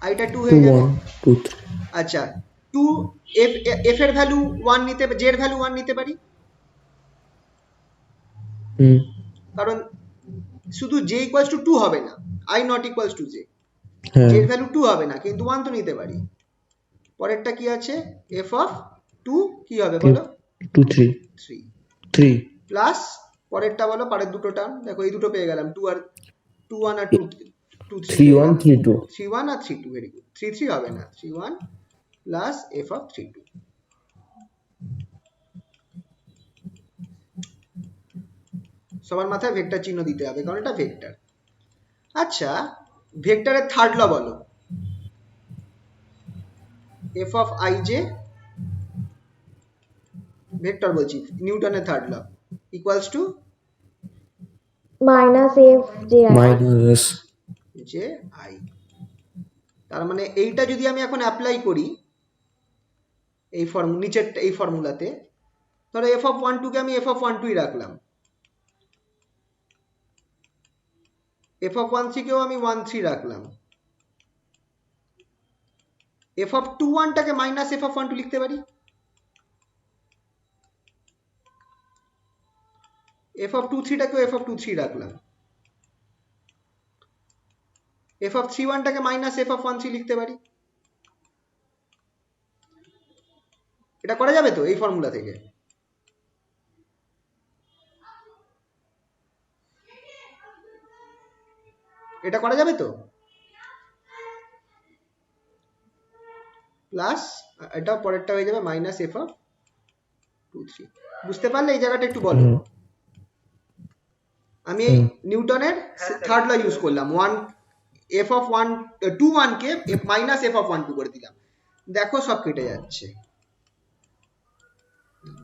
আইটা 2 2 হয়ে যাবে। 1 2 3 আচ্ছা 2 এফ এর ভ্যালু 1 নিতে, জের ভ্যালু 1 নিতে পারি, হুম কারণ শুধু জে ইকুয়ালস টু 2 হবে না, I not equals to J, হ্যাঁ জের ভ্যালু 2 হবে না কিন্তু 1 তো নিতে পারি। পরেরটা কি আছে, এফ অফ 2 কি হবে বলো? 2 3 3 3 প্লাস পরেরটা বলো, পরের দুটো টার্ম দেখো, এই দুটো পেয়ে গেলাম, 2 আর 2 1 আর 2 2 3 3 পেয়ে 1 গেলাম, 3 2 3 1 আর 3 2, ভেরি গুড, 3 3 হবে না, 3 1 প্লাস এফ অফ 3 2। সবার মাথায় ভেক্টর চিহ্ন দিতে হবে কারণ এটা ভেক্টর। আচ্ছা ভেক্টরের থার্ড ল বলো, f of I j, vector বলছি, নিউটনের third law equals to minus f j I. Minus j i. তার মানে এইটা যদি আমি এখন অ্যাপ্লাই করি এই নিচের এই ফর্মুলাতে, ধরো এফ অফ 1 2 কে আমি এফ অফ 1 2 রাখলাম, এফ অফ 1 3 কেও আমি 1 3 রাখলাম, এফ অফ 2 1 টাকে মাইনাস এফ অফ 1 2 লিখতে পারি, এফ অফ 2 3 টাকেও এফ অফ 2 3 রাখলাম, এফ অফ 3 1 টাকে মাইনাস এফ অফ 1 3 লিখতে পারি। এটা করা যাবে তো এই ফর্মুলা থেকে? এটা করা যাবে তো? প্লাস এটা পরেরটা হয়ে যাবে মাইনাস এফ অফ 2 3। বুঝতে পারলে এই জায়গাটা একটু বলো। আমি এই নিউটনের থার্ড ল ইউজ করলাম, 1 F of 1 2 1 K minus F of 1 2 করে দিলাম, দেখো সব কেটে যাচ্ছে,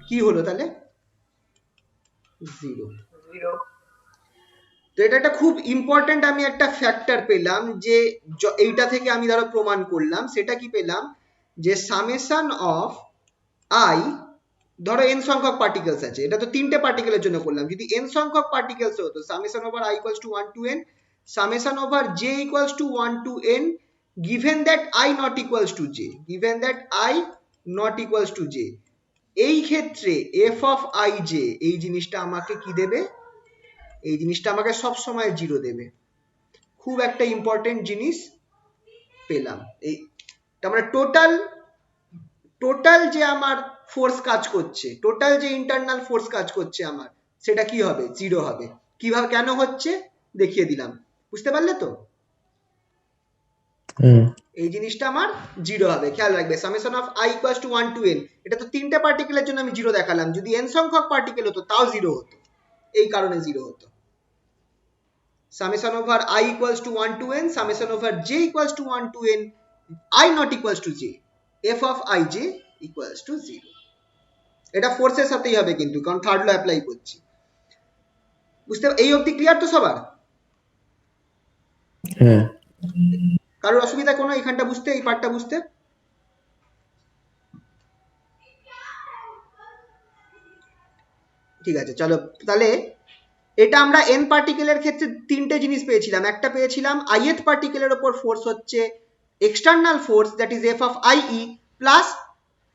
কি হলো তাহলে? 0। তো এটা একটা খুব ইম্পর্টেন্ট, আমি একটা ফ্যাক্টর পেলাম যে এইটা থেকে আমি ধরো প্রমাণ করলাম, সেটা কি পেলাম, যে সামেশন অফ আই, ধরো n সংখ্যক পার্টিকেলস আছে, এটা তো তিনটে পার্টিকেলের জন্য করলাম, যদি n সংখ্যক পার্টিকেলস হতো summation over i equals to 1 to n, summation over j equals to 1 to n, given that i not equals to j, given that i not equals to j, এই ক্ষেত্রে f of i j এই জিনিসটা আমাকে কি দেবে, এই জিনিসটা আমাকে সব সময় 0 দেবে। খুব একটা ইম্পর্টেন্ট জিনিস পেলাম, এই আমরা টোটাল যে আমার ফোর্স কাজ করছে, টোটাল যে ইন্টারনাল ফোর্স কাজ করছে আমার, সেটা কি হবে, 0 হবে। কিভাবে, কেন হচ্ছে দেখিয়ে দিলাম, বুঝতে পারলে তো? এই জিনিসটা আমার 0 হবে, খেয়াল রাখবে, summation of i equals to 1 to n, এটা তো তিনটে পার্টিকেলের জন্য আমি 0 দেখালাম, যদি n সংখ্যক পার্টিকেল হতো তাও 0 হতো, এই কারণে 0 হতো। summation over I equals to 1 to n, summation over j equals to 1 to n, I not equals to j, f of ij equals to 0। এটা ফোর্সের সাথেই হবে কিন্তু, কারণ থার্ড ল অ্যাপ্লাই করছি। বুঝতে, এই অবধি ক্লিয়ার তো সবার? হ্যাঁ কারোর অসুবিধা কোনো এখানটা বুঝতে, এই পার্টটা বুঝতে? ঠিক আছে চলো, তাহলে এটা আমরা n পার্টিকেলের ক্ষেত্রে তিনটে জিনিস পেয়েছিলাম, একটা পেয়েছিলাম ith পার্টিকেলের উপর ফোর্স হচ্ছে external force, that is f of ie, plus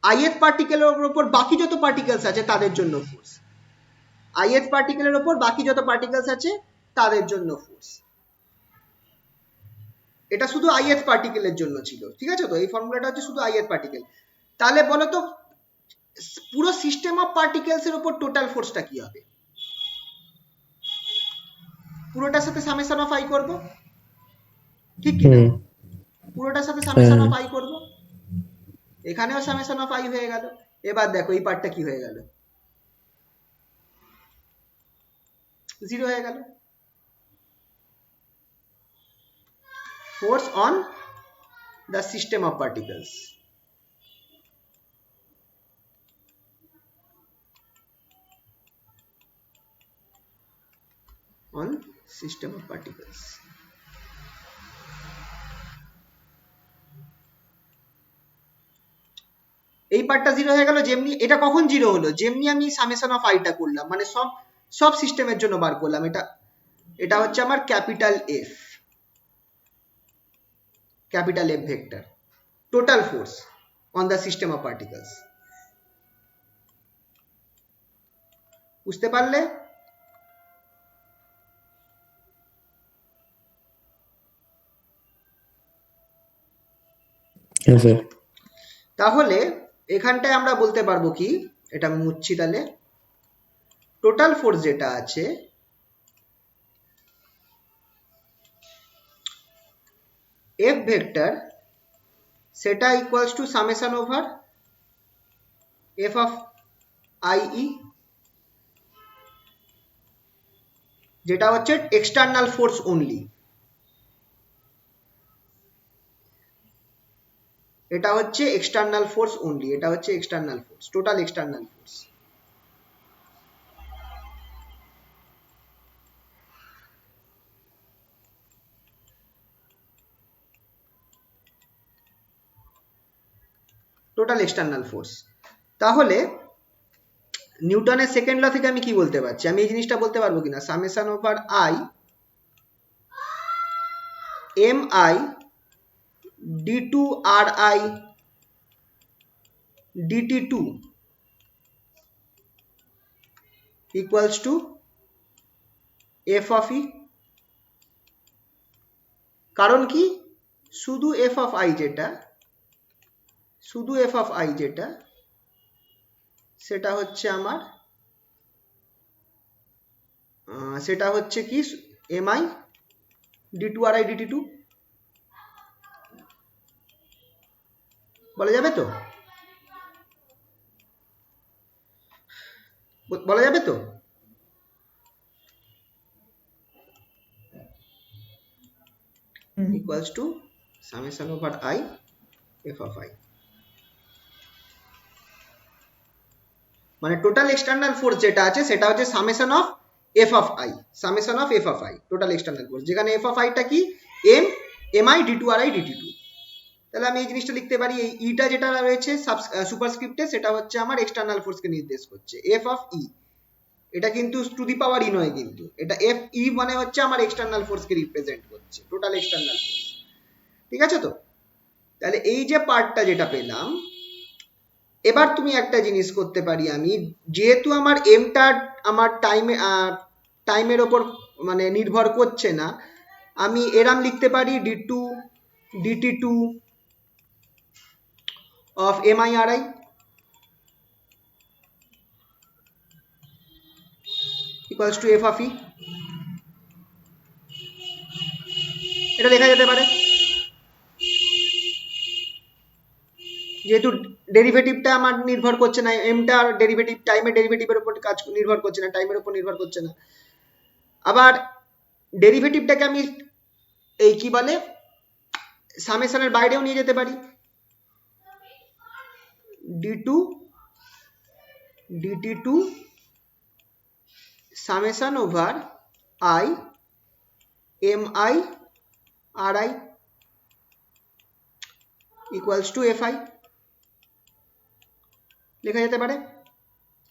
ith পার্টিকেলের উপর বাকি যত পার্টিকেলস আছে তাদের জন্য ফোর্স, ith পার্টিকেলের উপর বাকি যত পার্টিকেলস আছে তাদের জন্য ফোর্স। এটা শুধু ith পার্টিকেলের জন্য ছিল, ঠিক আছে তো? এই ফর্মুলাটা হচ্ছে শুধু ith পার্টিকেল। তাহলে বলো তো পুরো সিস্টেম অফ পার্টিকেলস এর উপর টোটাল ফোর্সটা কি হবে? পুরোটার সাথে সামেশন অফ i করব, ঠিক কি না? পুরোটার সাথে সামেশন অফ i করব, এখানেও সামেশন অফ আই হয়ে গেল। এবার দেখো এই পার্টটা কি হয়ে গেল, 0 হয়ে গেল। Force on the system of particles, on system of particles। এই পার্টটা 0 হয়ে গেল। যেমনি এটা কখন 0 হলো, যেমনি আমি সামেশন অফ আইটা করলাম, মানে সব সিস্টেমের জন্য বার করলাম। এটা হচ্ছে আমার capital F vector, total force on the system of particles. বুঝতে পারলে? হ্যাঁ স্যার। তাহলে এখানটায় আমরা বলতে পারবো কি, এটা আমি মুছছি তাহলে, টোটাল ফোর্স যেটা আছে এফ ভেক্টর, সেটা equals to summation over F of I E, যেটা হচ্ছে এক্সটার্নাল ফোর্স অনলি। এটা হচ্ছে এক্সটার্নাল ফোর্স অনলি, এটা হচ্ছে external force, total external force. Total external force. তাহলে নিউটনের সেকেন্ড ল থেকে আমি কি বলতে পারছি, আমি এই জিনিসটা বলতে পারবো কিনা, summation over i m i d two R i DT two equals to F of E. কারণ কি, শুধু এফ অফ আই যেটা সেটা হচ্ছে আমার সেটা হচ্ছে কি m i d two R i DT two. বলা যাবে তো, বলা যাবে তো? Equals to summation over i F of i, মানে টোটাল এক্সটার্নাল ফোর্স যেটা আছে সেটা হচ্ছে summation of F of i, total external force, যেখানে এফ অফ আইটা কি m i d two R i DT two. তাহলে আমি এই জিনিসটা লিখতে পারি, এই ইটা যেটা রয়েছে সুপারস্ক্রিপ্টে, সেটা হচ্ছে আমার এক্সটার্নাল ফোর্সকে নির্দেশ করছে, এফ অফ ই। এটা কিন্তু টু দি পাওয়ার ই নয়, কিন্তু এটা এফ ই মানে হচ্ছে আমার এক্সটার্নাল ফোর্সকে রিপ্রেজেন্ট করছে, টোটাল এক্সটার্নাল ফোর্স। ঠিক আছে তো? তাহলে এই যে পার্টটা যেটা পেলাম, এবার তুমি একটা জিনিস করতে পারি আমি, যেহেতু আমার এমটা আমার টাইমের ওপর মানে নির্ভর করছে না, আমি এরাম লিখতে পারি d two d t two of m I R I equals to F of E. এটা লেখা যেতে পারে, যেহেতু ডেরিভেটিভটা আমার নির্ভর করছে না, এমটা ডেরিভেটিভ টাইমের ডেরিভেটিভের উপর নির্ভর করছে না, টাইমের উপর নির্ভর করছে না। আবার ডেরিভেটিভটাকে আমি এই কি বলে সামেশনের বাইরেও নিয়ে যেতে পারি, d two d t two summation over i m I R I equals to F i লেখা যেতে পারে।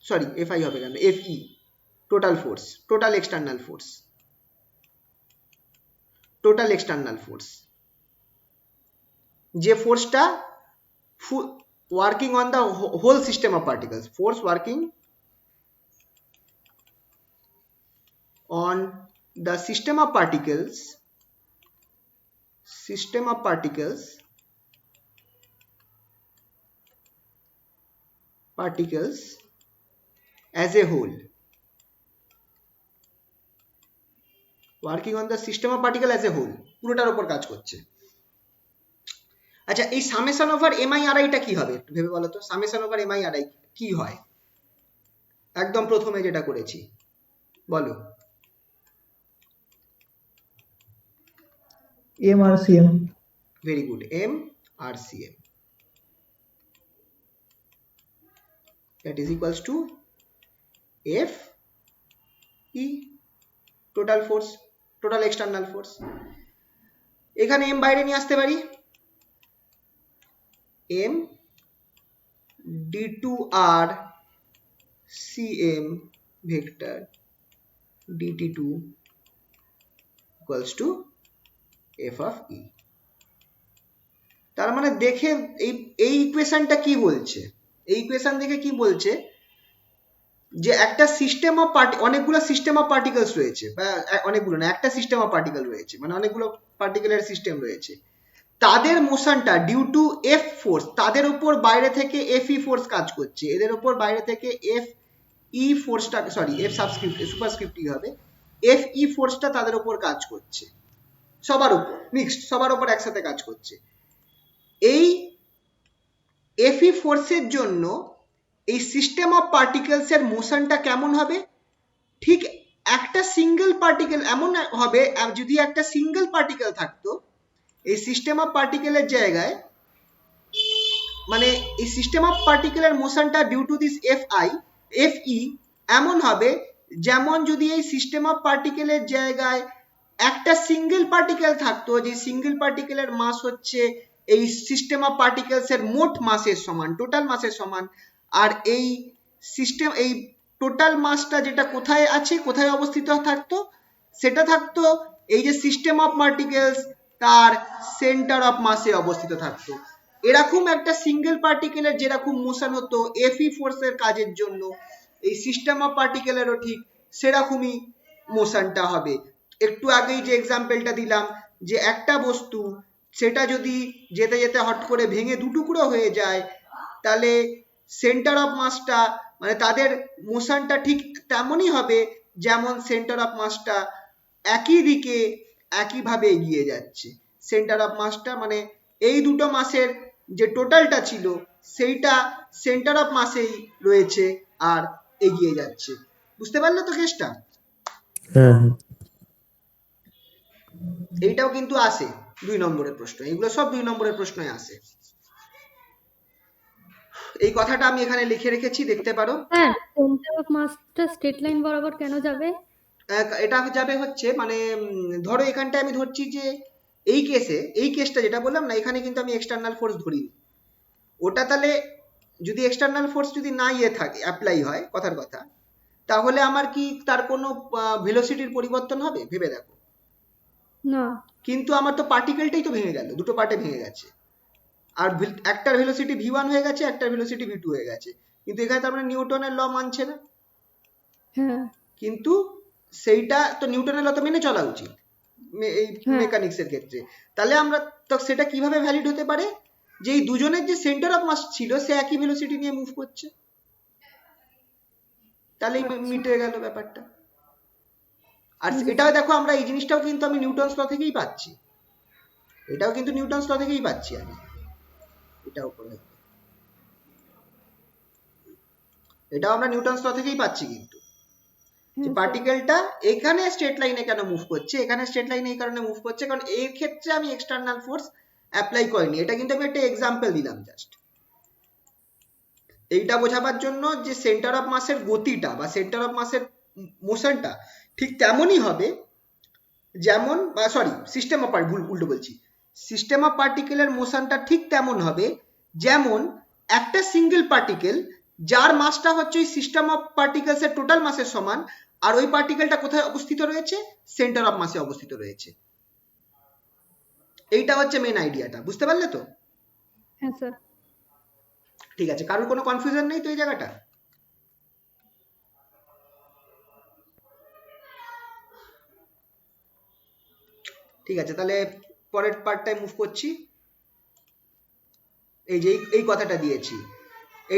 সরি, এফ আই হবে কেন, F E, total force, total external force, যে ফোর্সটা working on the whole system of particles, force working on the system of particles as a whole, working on the system of particle as a whole, পুরোটার উপর কাজ করছে। আচ্ছা, এই summation over MI/RIটা কি হবে একটু ভেবে বলো তো, সামেশন ওভার MI/RI কি হয়? একদম প্রথমে যেটা করেছি বলো। MRCM. Very good, MRCM, that is equals to FE, total force, total external force. এখানে M বাইরে নিয়ে আসতে পারি, M d2R CM vector dt2 equals to F of E। তার মানে দেখে এই ইকুয়েশনটা কি বলছে, এই ইকুয়েশন দেখে কি বলছে যে একটা সিস্টেম অফ অনেকগুলো সিস্টেম অফ পার্টিকেলস রয়েছে, বা অনেকগুলো না, একটা সিস্টেম অফ পার্টিকেল রয়েছে, মানে অনেকগুলো পার্টিকেলের সিস্টেম রয়েছে, তাদের মোশনটা ডিউ টু এফ ফোর্স, তাদের উপর বাইরে থেকে এফ ই ফোর্স কাজ করছে, এদের উপর বাইরে থেকে এফ ই ফোর্সটা, sorry F subscript superscript E হবে, এফ ই ফোর্সটা তাদের উপর কাজ করছে, সবার উপর মিক্সড, সবার উপর একসাথে কাজ করছে। এই এফ ই ফোর্সের জন্য এই সিস্টেম অফ পার্টিকেলস এর মোশনটা কেমন হবে? ঠিক একটা সিঙ্গেল পার্টিকেল এমন হবে, যদি একটা সিঙ্গেল পার্টিকেল থাকতো এই সিস্টেম অফ পার্টিকেলের জায়গায়, মানে এই সিস্টেম অফ পার্টিকেলের মোশনটা due to this F E এমন হবে যেমন যদি এই সিস্টেম অফ পার্টিকেলের জায়গায় একটা সিঙ্গেল পার্টিকেল থাকতো, যে সিঙ্গেল পার্টিকেলের মাস হচ্ছে এই সিস্টেম অফ পার্টিকেলস এর মোট মাসের সমান, টোটাল মাসের সমান। আর এই সিস্টেম, এই টোটাল মাসটা যেটা কোথায় আছে, কোথায় অবস্থিত থাকতো, সেটা থাকতো এই যে সিস্টেম অফ পার্টিকেলস তার সেন্টার অফ মাসে অবস্থিত থাকতো। এরকম একটা সিঙ্গেল পার্টিকেলের যেরকম মোশন হতো এফই ফোর্সের কাজের জন্য, এই সিস্টেম অফ পার্টিকেলেরও ঠিক সেরকমই মোশনটা হবে। একটু আগেই যে এক্সাম্পলটা দিলাম, যে একটা বস্তু সেটা যদি যেতে যেতে হট করে ভেঙে দুটুকরো হয়ে যায়, তাহলে সেন্টার অফ মাসটা, মানে তাদের মোশনটা ঠিক তেমনই হবে যেমন সেন্টার অফ মাসটা একই দিকে একইভাবে এগিয়ে যাচ্ছে। সেন্টার অফ মাসটা মানে এই দুটো মাসের যে টোটালটা ছিল সেইটা সেন্টার অফ মাসেই রয়েছে আর এগিয়ে যাচ্ছে। বুঝতে পারলে তো কেসটা? হ্যাঁ এইটাও কিন্তু আসে 2 নম্বরের প্রশ্ন, এগুলো সব 2 নম্বরের প্রশ্নই আসে। এই কথাটা আমি এখানে লিখে রেখেছি, দেখতে পারো। স্যার সেন্টার অফ মাসটা স্ট্রেট লাইন বরাবর কেন যাবে? এটা যাবে হচ্ছে মানে ধরো এখানটা আমি ধরছি যে এই কেসটা যেটা বললাম না, এখানে কিন্তু আমি এক্সটার্নাল ফোর্স ধরিনি। ওটা তাহলে যদি এক্সটার্নাল ফোর্স যদি না থাকে, অ্যাপ্লাই হয় কথার কথা, তাহলে আমার কি তার কোনো ভেলোসিটির পরিবর্তন হবে? ভেবে দেখো। না। কিন্তু আমার তো পার্টিকেলটাই তো ভেঙে গেল, দুটো পার্টে ভেঙে গেছে, আর একটার ভেলোসিটি v1 হয়ে গেছে, একটার ভেলোসিটি v2 হয়ে গেছে, কিন্তু এখানে তার মানে নিউটনের ল মানছে না। হ্যাঁ কিন্তু সেইটা তো নিউটনের ল তো মেনে চলা উচিত এই মেকানিক্স এর ক্ষেত্রে। তাহলে আমরা তো সেটা কিভাবে ভ্যালিড হতে পারে, যে এই দুজনের যে সেন্টার অফ মাস ছিল সে একই ভেলোসিটি নিয়ে মুভ করছে, তাহলেই মিটে গেল ব্যাপারটা। আর এটাও দেখো, আমরা এই জিনিসটাও কিন্তু আমি নিউটনস ল থেকেই পাচ্ছি, এটাও কিন্তু নিউটনস ল থেকেই পাচ্ছি আমি, এটাও করে এটাও আমরা নিউটনস ল থেকেই পাচ্ছি। কিন্তু যে পার্টিকেলটা এখানে স্ট্রেট লাইনে কেন মুভ করছে, এখানে স্ট্রেট লাইনে এই কারণে মুভ করছে কারণ এই ক্ষেত্রে আমি এক্সটার্নাল ফোর্স অ্যাপ্লাই করিনি। এটা কিন্তু আমি একটা এক্সাম্পল দিলাম জাস্ট এইটা বোঝাবার জন্য যে সেন্টার অফ মাসের গতিটা বা সেন্টার অফ মাসের মোশনটা ঠিক তেমনই হবে যেমন, সরি সিস্টেম অফ উল্টো বলছি, সিস্টেম অফ পার্টিকেলের মোশনটা ঠিক তেমন হবে যেমন একটা সিঙ্গেল পার্টিকেল যার মাসটা হচ্ছে ওই সিস্টেম অফ পার্টিকেলস এর টোটাল মাসের সমান, আর ওই পার্টিকেলটা কোথায় অবস্থিত রয়েছে? সেন্টার অফ মাসে অবস্থিত রয়েছে। এইটা হচ্ছে মেন আইডিয়াটা, বুঝতে পারলে তো? হ্যাঁ স্যার। ঠিক আছে, কারোর কোনো কনফিউশন নেই তো এই জায়গাটা? ঠিক আছে, তাহলে পরের পার্টটায় মুভ করছি। এই যে এই কথাটা দিয়েছি,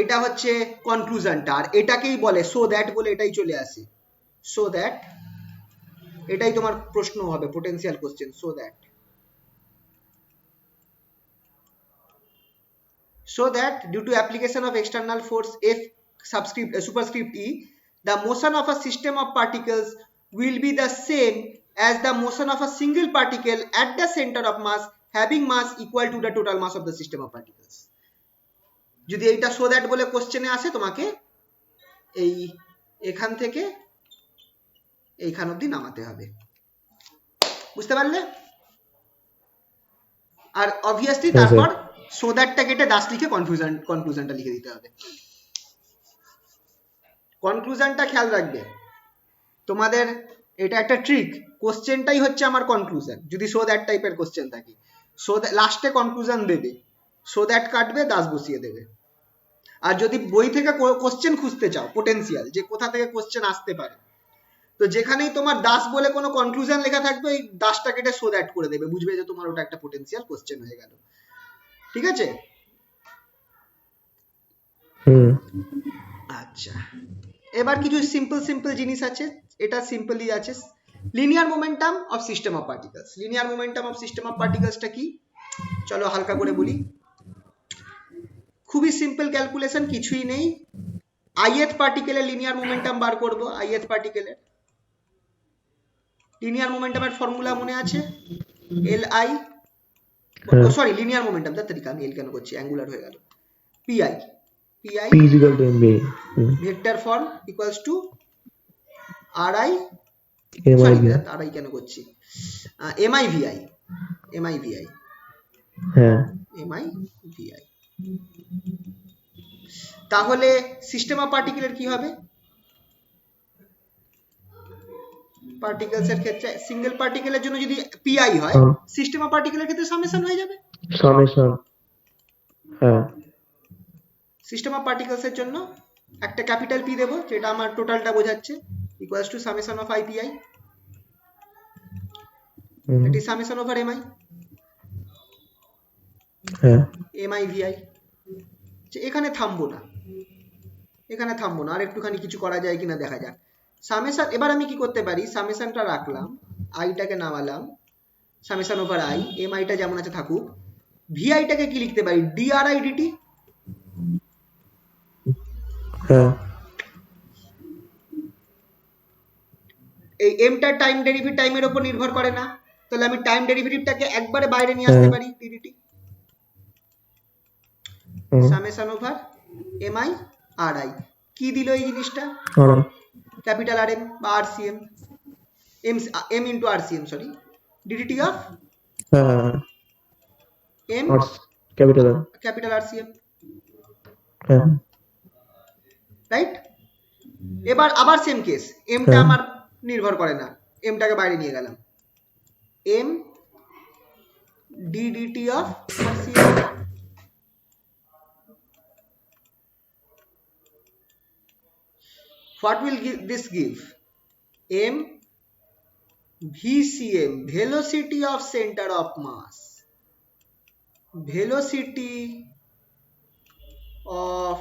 এটা হচ্ছে কনক্লুশনটা, আর এটাকেই বলে সো দ্যাট, বলে এটাই চলে আসে সো দ্যাট, এটাই তোমার প্রশ্ন হবে, potential question, so that. so that due to application of external force F superscript E, the motion of a system of particles will be the same as the motion of a single particle at the center of mass having mass equal to the total mass of the system of particles. যদি এইটা so that বলে কোশ্চেনে আসে, তোমাকে এই এখান থেকে এইখান অবধি নামাতে হবে। বুঝতে পারলে? আর অবভিয়াসলি তারপর so that-টা কেটে দাস লিখে কনক্লুশনটা লিখে দিতে হবে। কনক্লুশনটা খেয়াল রাখবে, তোমাদের এটা একটা ট্রিক, কোশ্চেনটাই হচ্ছে আমার কনক্লুশন যদি সো দ্যাট টাইপের কোশ্চেন থাকে। সো লাস্টে কনক্লুশন দেবে, সো দ্যাট কাটবে, দাস বসিয়ে দেবে। আর যদি বই থেকে কোশ্চেন খুঁজতে চাও পোটেনশিয়াল, যে কোথা থেকে কোশ্চেন আসতে পারে, তো যেখানেই তোমার দাস বলে কোনো কনক্লুশন লেখা থাকবে ওই দাসটা কেটে সো দ্যাট করে দেবে, বুঝবে যে তোমার ওটা একটা পোটেনশিয়াল কোশ্চেন হয়ে গেল। ঠিক আছে? আচ্ছা, এবার কিছু সিম্পল জিনিস আছে, এটা সিম্পলই আছে। Linear momentum of system of particles. Linear momentum of system of পার্টিকলসটা কি, চলো হালকা করে বলি। খুবই সিম্পল ক্যালকুলেশন, কিছুই নেই। ith পার্টিকেলের লিনিয়ার মোমেন্টাম বার করব। ith পার্টিকেলের লিনিয়ার মোমেন্টামের ফর্মুলা মনে আছে? li, সরি লিনিয়ার মোমেন্টাম, তার তরিকা আমি এল কেন করছি, অ্যাঙ্গুলার হয়ে গেল। pi p is equal to mv, vector form equals to ri, ri কেন করছি, mi vi, mi vi, হ্যাঁ mi vi। তাহলে সিস্টেম অফ পার্টিকেলের কি হবে? পার্টিকেলস এর ক্ষেত্রে সিঙ্গেল পার্টিকেলের জন্য যদি pi হয়, সিস্টেম অফ পার্টিকেলের ক্ষেত্রে সামেশন হয়ে যাবে। সামেশন, হ্যাঁ। সিস্টেম অফ পার্টিকেলস এর জন্য একটা ক্যাপিটাল পি দেব, যেটা আমার টোটালটা বোঝাচ্ছে, equals to summation of i pi, এটি সামেশন ওভার mi, হ্যাঁ mi vi। এখানে থামবো না, আর একটুখানি কিছু করা যায় কিনা দেখা যাক। সামেশন, এবার আমি কি করতে পারি, সামেশনটা রাখলাম, আইটাকে নামালাম, সামেশন ওভার i, miটা যেমন আছে থাকুক, viটাকে কি লিখতে পারি, dri dt। হ্যাঁ, এই mটা টাইম ডেরিভেটিভ টাইমের উপর নির্ভর করে না, তাহলে আমি টাইম ডেরিভেটিভটাকে একবারে বাইরে নিয়ে আসতে পারি, ddt summation over mi ri। কি দিল এই জিনিসটা, ক্যাপিটাল rm বা rcm, m into rcm, sorry, ddt of m capital rcm, right? এবার আবার সেম কেস, mটা আমার নির্ভর করে না, mটাকে বাইরে নিয়ে গেলাম, m ddt of rcm। What will this give? m vcm, velocity of center of mass, velocity of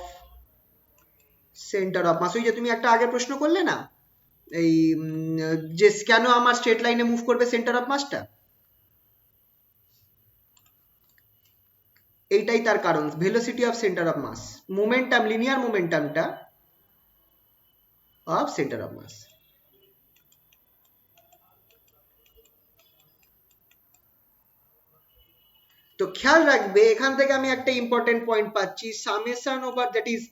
center of mass। ওই যে তুমি একটা আগে প্রশ্ন করলে না, এই যে কেন আমার স্ট্রেট লাইনে মুভ করবে সেন্টার অফ মাসটা, এইটাই তার কারণ, velocity of centre of mass, momentum, linear মোমেন্টামটা অফ সেন্টার অফ মাস। তো খেয়াল রাখবে, এখান থেকে আমি একটা ইম্পর্টেন্ট পয়েন্ট পাচ্ছি, summation over that is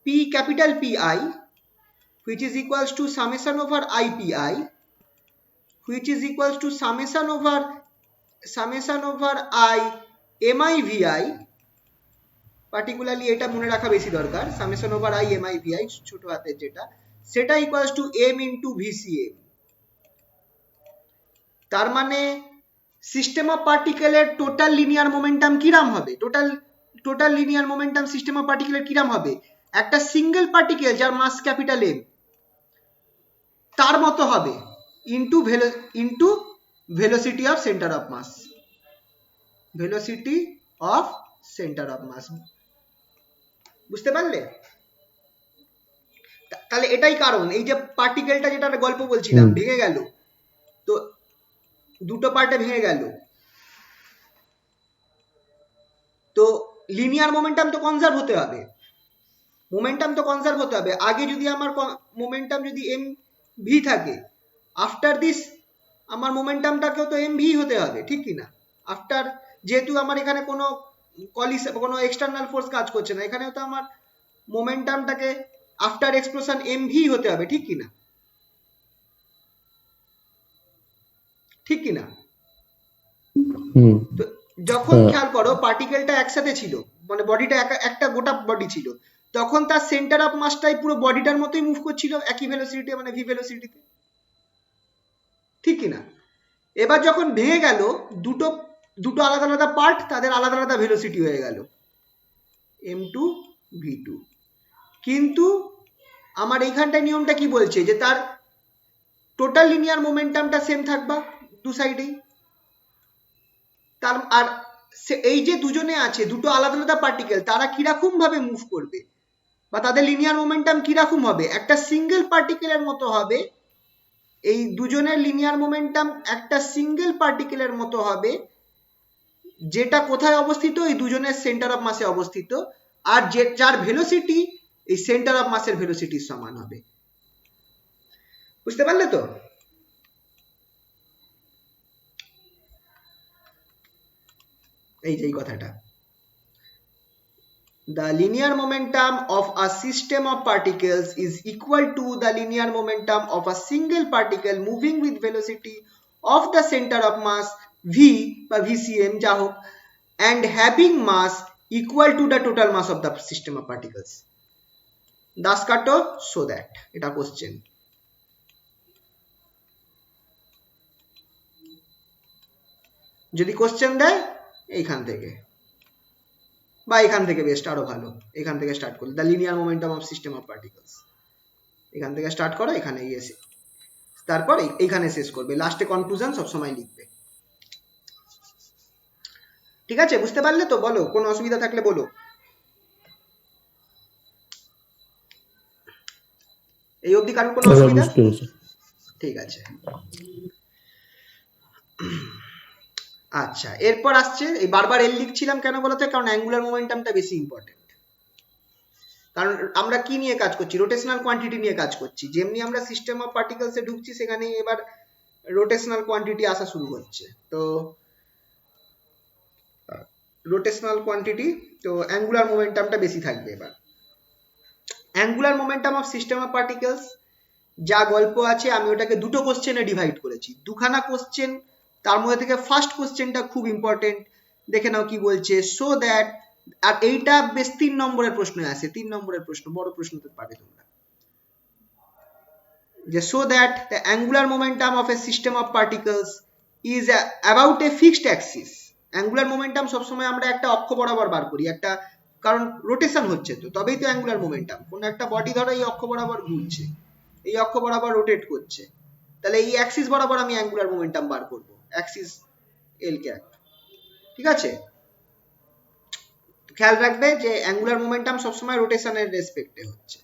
p capital pi which is equals to summation over i pi which is equals to summation over i mi vi, particularly এটা মনে রাখা বেশি দরকার, সামেশন ওভার i mi vi ছোট হাতের যেটা, সেটা equals to m into vcm। তার মানে সিস্টেম অফ পার্টিকেলের টোটাল লিনিয়ার মোমেন্টাম কিরাম হবে, total linear momentum system of পার্টিকেলের কিরাম হবে, একটা সিঙ্গেল পার্টিকেল যার মাস ক্যাপিটাল m তার মতো হবে, into velocity of centre of mass, velocity of centre of mass. বুঝতে পারলে? তাহলে এটাই কারণ, এই যে পার্টিকেলটা যেটা গল্প বলছিলাম ভেঙে গেল, তো দুটো পার্টে ভেঙে গেল, তো লিনিয়ার মোমেন্টাম তো কনজার্ভ হতে হবে, মোমেন্টাম তো কনজার্ভ হতে হবে। আগে যদি আমার মোমেন্টাম যদি এম ভি থাকে, আফটার দিস আমার মোমেন্টামটাকেও তো এম ভি হতে হবে, ঠিক কি না? আফটার, যেহেতু আমার এখানে কোনো কোনো এক্সটার্নাল ফোর্স কাজ করছে না, এখানেও তো আমার মোমেন্টামটাকে আফটার এক্সপ্লোশন এম ভি হতে হবে, ঠিক কি না? ঠিক কি না? হুম তো যখন খেয়াল করো পার্টিকেলটা একসাথে ছিল, মানে বডিটা একটা গোটা বডি ছিল, তখন তার সেন্টার অফ মাসটাই পুরো বডিটার মতোই মুভ করছিল একই ভেলোসিটিতে, মানে ভি ভেলোসিটিতে, ঠিক কি না? এবার যখন ভেঙে গেল, দুটো দুটো আলাদা আলাদা পার্ট, তাদের আলাদা আলাদা ভেলোসিটি হয়ে গেল m2 v2। কিন্তু আমার এইখানটায় নিয়মটা কি বলছে, যে তার টোটাল লিনিয়ার মোমেন্টামটা সেম থাকবা দু সাইডেই। তার আর এই যে দুজনে আছে, দুটো আলাদা আলাদা পার্টিকেল, তারা কিরকম ভাবে মুভ করবে বা তাদের লিনিয়ার মোমেন্টাম কিরকম হবে, একটা সিঙ্গেল পার্টিকেলের মতো হবে। এই দুজনের লিনিয়ার মোমেন্টাম একটা সিঙ্গেল পার্টিকেলের মতো হবে, যেটা কোথায় অবস্থিত, এই দুজনের সেন্টার অফ মাসে অবস্থিত, আর যার ভেলোসিটি এই সেন্টার অফ মাসের ভেলোসিটির সমান হবে। বুঝতে পারলে তো? এই যে এই কথাটা, the linear momentum of a system of particles is equal to the linear momentum of a single particle moving with velocity of the center of mass v বা vcm যা হোক, and having mass equal to the total mass of the system of particles. Das কাটো, so that এটা question. যদি question দেয় এইখান থেকে বা এখান থেকে, বেস্ট আরো ভালো, এখান থেকে স্টার্ট করলে the linear momentum of system of particles, এখান থেকে স্টার্ট করো, এখানে গিয়ে তারপর এইখানে শেষ করবে, লাস্টে কনক্লুশন সবসময় লিখবে। ঠিক আছে, বুঝতে পারলে তো? বলো, কোনো অসুবিধা থাকলে বলো। এই অবধি কারোর কোনো অসুবিধা? ঠিক আছে, আচ্ছা এরপর আসছে, এই বারবার এল লিখছিলাম কেন বলতো, কারণ অ্যাঙ্গুলার মোমেন্টামটা বেশি ইম্পর্টেন্ট। কারণ আমরা কি নিয়ে কাজ করছি, রোটেশনাল কোয়ান্টিটি নিয়ে কাজ করছি। যেমনি আমরা সিস্টেম অফ পার্টিকেলসে ঢুকছি, সেখানে এবার রোটেশনাল কোয়ান্টিটি আসা শুরু হচ্ছে। তো রোটেশনাল কোয়ান্টিটি, তো অ্যাঙ্গুলার মোমেন্টামটা বেশি থাকবে। এবার angular momentum of system of particles যা গল্প আছে, আমি ওটাকে দুটো কোশ্চেনে ডিভাইড করেছি, দুখানা কোশ্চেন। তার মধ্যে থেকে ফার্স্ট কোশ্চেনটা খুব ইম্পর্টেন্ট, দেখে নাও কি বলছে। সো দ্যাট, আর এইটা বেশ 3 নম্বরের প্রশ্নে আসে, 3 নম্বরের প্রশ্ন, বড় প্রশ্ন তো পাবে তোমরা, যে so that the angular momentum of a system of particles is about a fixed Axis. Angular momentum সবসময় আমরা একটা অক্ষ বরাবর বার করি, একটা, কারণ রোটেশন হচ্ছে, তো তবেই তো অ্যাঙ্গুলার মোমেন্টাম। কোন একটা বডি ধরো এই অক্ষ বরাবর ঘুরছে, এই অক্ষ বরাবর রোটেট করছে, তাহলে এই অ্যাক্সিস বরাবর আমি অ্যাঙ্গুলার মোমেন্টাম বার করব, অ্যাক্সিস এল ক্যাপ। ঠিক আছে, খেয়াল রাখবে যে অ্যাঙ্গুলার মোমেন্টাম সবসময় রোটেশনের রেসপেক্টে হচ্ছে।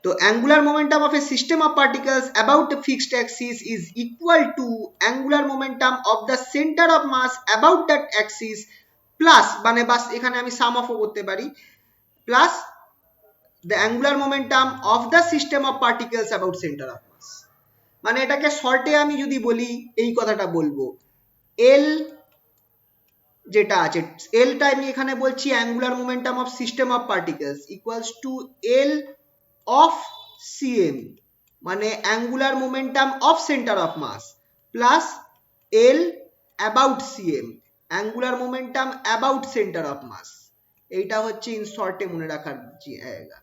তো angular momentum of a system of particles about a fixed axis is equal to angular momentum of the centre of mass about that axis plus, মানে বাস এখানে আমি সাম অফও করতে পারি, plus the angular momentum of the system of particles about center of mass। মানে এটাকে শর্টে আমি যদি বলি, এই কথাটা বলবো, L যেটা আছে, Lটা আমি এখানে বলছি angular momentum of system of particles equals to L of cm, মানে angular momentum of center of mass plus L about cm, angular momentum about center of mass। এইটা হচ্ছে ইন শর্টে মনে রাখার জায়গা।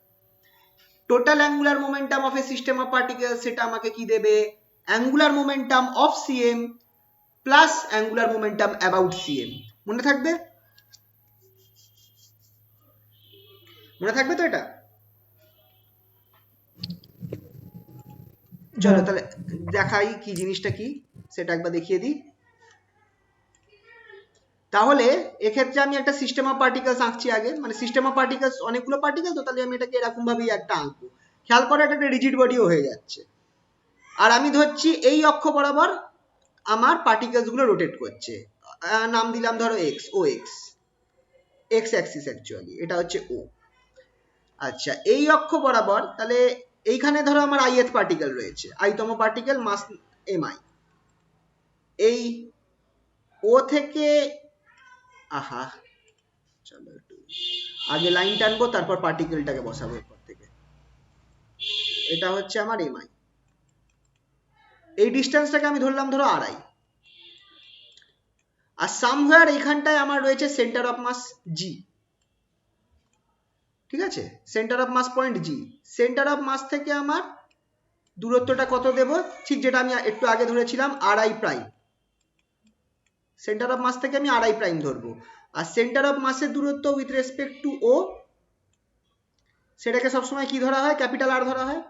Total angular momentum of a system of particles, সেটা আমাকে কি দেবে, angular momentum of CM plus angular momentum about CM. মনে থাকবে? মনে থাকবে তো এটা? চলো তাহলে দেখাই কি জিনিসটা কি, সেটা একবার দেখিয়ে দিই। তাহলে এক্ষেত্রে আমি একটা সিস্টেম অফ পার্টিকেলস আঁকছি আগে, মানে সিস্টেম অফ পার্টিকেলস অনেকগুলো পার্টিকেল, তো তাহলে আমি এটাকে এরকম ভাবেই একটা আঁকবো। খেয়াল করে এটা একটা রিজিড বডিও হয়ে যাচ্ছে, আর আমি ধরছি এই অক্ষ বরাবর আমার পার্টিকেলস গুলো রোটেট করছে, নাম দিলাম ধরো এক্স, ও এক্স। এক্স অ্যাক্সিস অ্যাকচুয়ালি, এটা হচ্ছে ও। আচ্ছা, এই অক্ষ বরাবর তাহলে এইখানে ধরো আমার আইএথ পার্টিকেল রয়েছে, আইতম পার্টিকেল মাস এমআই, এই ও থেকে, আহা চলো একটু আগে লাইন টানবো তারপর পার্টিকেলটাকে বসাবো এরপর থেকে। এটা হচ্ছে আমার এমআই, এই ডিস্টেন্সটাকে আমি ধরলাম ধরো আড়াই, আর সামহোয়ার এইখানটায় আমার রয়েছে সেন্টার অফ মাস জি, ঠিক আছে, centre of mass point g, centre of mass থেকে আমার দূরত্বটা কত দেব, ঠিক যেটা আমি একটু আগে ধরেছিলাম আড়াই প্রাইম, সেন্টার অফ মাস থেকে আমি আড়াই প্রাইম ধরবো, আর সেন্টার অফ মাসের দূরত্ব উইথ রেসপেক্ট টু ও, সেটাকে সবসময় কি ধরা হয়, ক্যাপিটাল আর ধরা হয়,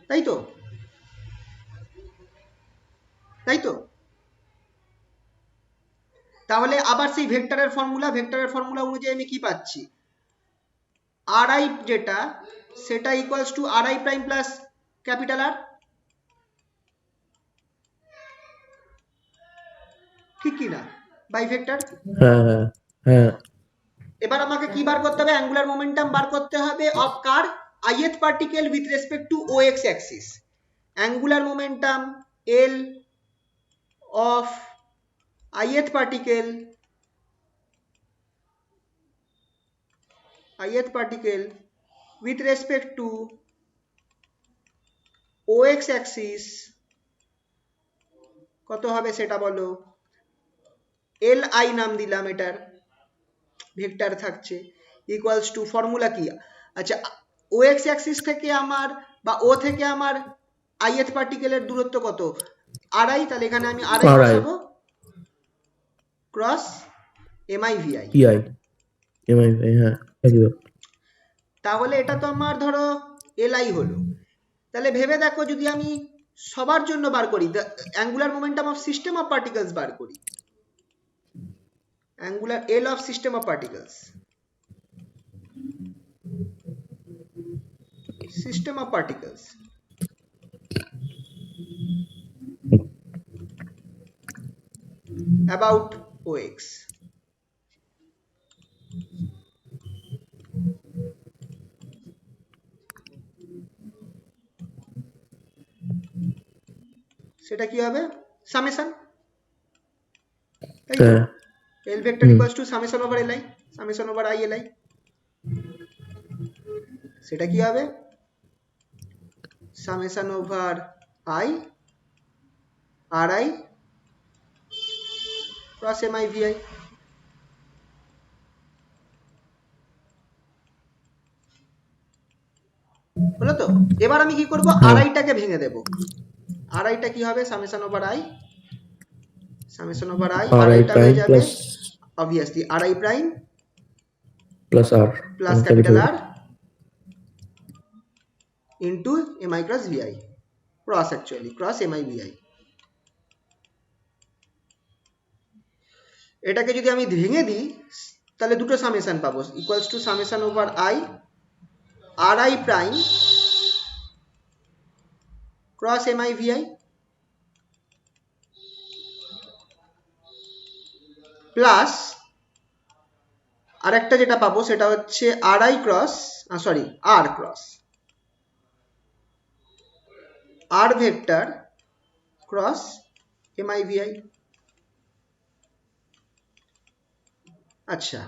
তাই তো, তাই তো। তাহলে আবার সেই ভেক্টরের ফর্মুলা অনুযায়ী আমি কি পাচ্ছি, আড়াই যেটা সেটা ইকুয়ালস টু আড়াই প্রাইম প্লাস ক্যাপিটাল আর, ঠিক কি না, বাই ভেক্টর। হ্যাঁ হ্যাঁ হ্যাঁ এবার আমাকে কি বার করতে হবে, অ্যাঙ্গুলার মোমেন্টাম বার করতে হবে অফ কার, ith particle with respect to o x axis, angular momentum l of ith particle with respect to OX axis কত হবে সেটা বলো, এল আই নাম দিলাম, এটার ভেক্টর থাকছে, ইকুয়ালস টু ফর্মুলা কি, আচ্ছা OX অ্যাক্সিস থেকে আমার বা ও থেকে আমার ith পার্টিকেলের দূরত্ব কত, আড়াই, তাহলে এখানে আমি আড়াই আড়াই বসাবো cross m i v i, p i m i, হ্যাঁ একদম। তাহলে এটা তো আমার ধরো এলআই হলো। তাহলে ভেবে দেখো যদি আমি সবার জন্য বার করি, angular momentum of system of particles বার করি, angular L of system of particles, system of particles about OX, সেটা কি হবে, সামেশন, তাই তো, হ্যাঁ L vector equals to summation over L i, summation over i L i, সেটা কি হবে, summation over I R I cross m i v i. হলো তো, এবার আমি কি করব, আড়াইটাকে ভেঙে দেব, আড়াইটা কি হবে, summation over I, summation over i, আড়াই আড়াইটা প্রাইম হয়ে যাবে প্লাস অবভিয়াসলি আড়াই prime plus r plus capital R into m i cross v i, cross actually cross m i v i. এটাকে যদি আমি ভেঙে দিই তাহলে দুটো সামেশন পাবো, equals to summation over I R I prime cross m i v i plus আরেকটা যেটা পাবো সেটা হচ্ছে আর I cross, sorry r cross r vector cross m i v i. আচ্ছা,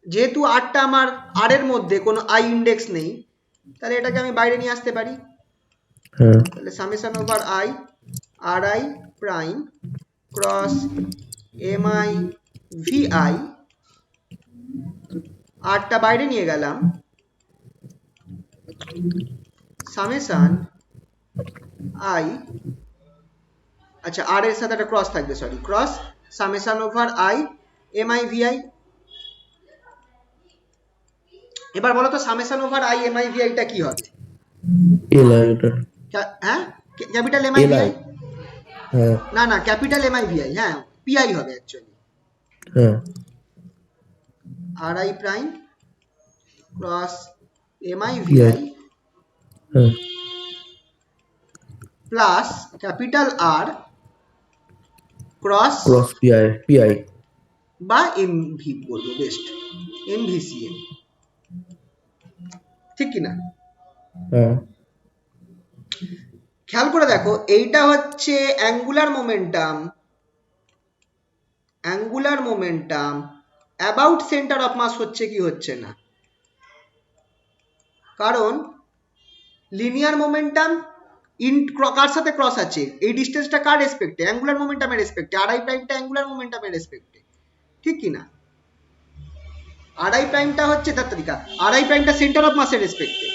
যেহেতু আরটা আমার আর এর মধ্যে কোনো আই ইন্ডেক্স নেই, তাহলে এটাকে আমি বাইরে নিয়ে আসতে পারি, হ্যাঁ তাহলে summation over I R I prime cross m i v i, আরটা বাইরে নিয়ে গেলাম, সামেশন আই, আচ্ছা আর এর সাথে একটা ক্রস থাকবে, sorry cross summation over i m i v i. এবার বলো তো summation over i m i v আইটা কি হবে, এলআই ওটা, হ্যাঁ capital m i v L i i, হ্যাঁ না না capital m i v i, হ্যাঁ পিআই হবে অ্যাকচুয়ালি, হ্যাঁ r I prime cross m i v P i i হ্যাঁ plus capital r cross cross P i P i বা এমভি বলবো বেস্ট, এমভিসিএম, ঠিক কিনা? হ্যাঁ খেয়াল করে দেখো, এইটা হচ্ছে angular momentum, angular momentum about centre of mass হচ্ছে কি হচ্ছে না? কারণ লিনিয়ার মোমেন্টাম কার সাথে ক্রস আছে? এই ডিস্টেন্সটা কার রেসপেক্টে? অ্যাঙ্গুলার মোমেন্টামের রেসপেক্টে। আরআই প্রাইমটা অ্যাঙ্গুলার মোমেন্টামের রেসপেক্টে, ঠিক কিনা? আরআই প্রাইমটা হচ্ছে তার তালিকা, আরআই প্রাইমটা সেন্টার অফ মাসের রেসপেক্টে,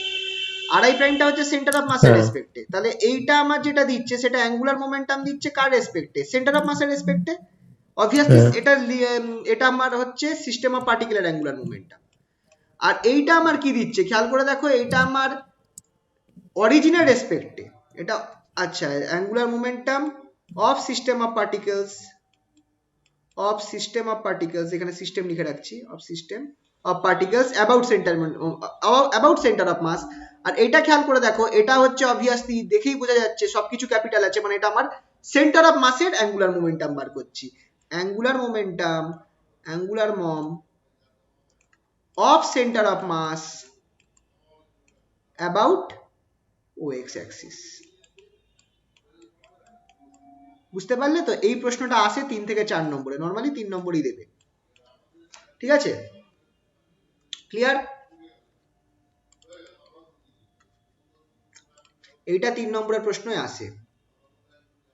আরআই প্রাইমটা হচ্ছে সেন্টার অফ মাসের হ্যাঁ রেসপেক্টে। তাহলে এইটা আমার যেটা দিচ্ছে সেটা অ্যাঙ্গুলার মোমেন্টাম দিচ্ছে কার রেসপেক্টে? সেন্টার অফ মাসের রেসপেক্টে। অবভিয়াসলি হ্যাঁ এটা আমার হচ্ছে system of particular angular momentum. আর এইটা আমার কি দিচ্ছে খেয়াল করে দেখো, এইটা আমার অরিজিনের রেসপেক্টে। এটা আচ্ছা, angular momentum of system of particles, of system of particles, এখানে সিস্টেম লিখে রাখছি, of system of particles about center, about centre of mass. আর এটা খেয়াল করে দেখো, এটা হচ্ছে অবভিয়াসলি দেখেই বোঝা যাচ্ছে সবকিছু ক্যাপিটাল আছে, মানে এটা আমার সেন্টার অফ মাসের অ্যাঙ্গুলার মোমেন্টাম বার করছি। Angular momentum, angular mom of centre of mass about o x axis. বুঝতে পারলে তো? এই প্রশ্নটা আসে 3 থেকে 4 নম্বরে, নর্মালি 3 নম্বরই দেবে, ঠিক আছে? ক্লিয়ার? এইটা 3 নম্বরের প্রশ্নই আসে।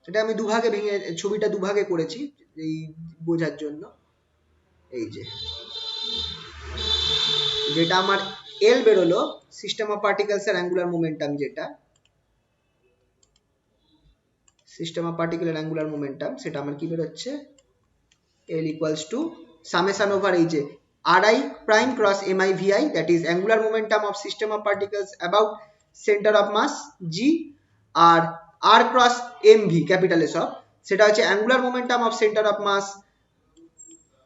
এটা আমি দুভাগে ভেঙে, ছবিটা দুভাগে করেছি এই বোঝার জন্য। এই যে যেটা আমার এল বেরোলো, সিস্টেম অফ পার্টিকেলস এর অ্যাঙ্গুলার মোমেন্টাম, যেটা system of particular angular momentum, সেটা আমার কি বেরোচ্ছে? L equals to summation over এই যে ri prime cross mi vi, that is angular momentum of system of particles about center of mass g, R r cross mv capital S of, সেটা হচ্ছে angular momentum of center of mass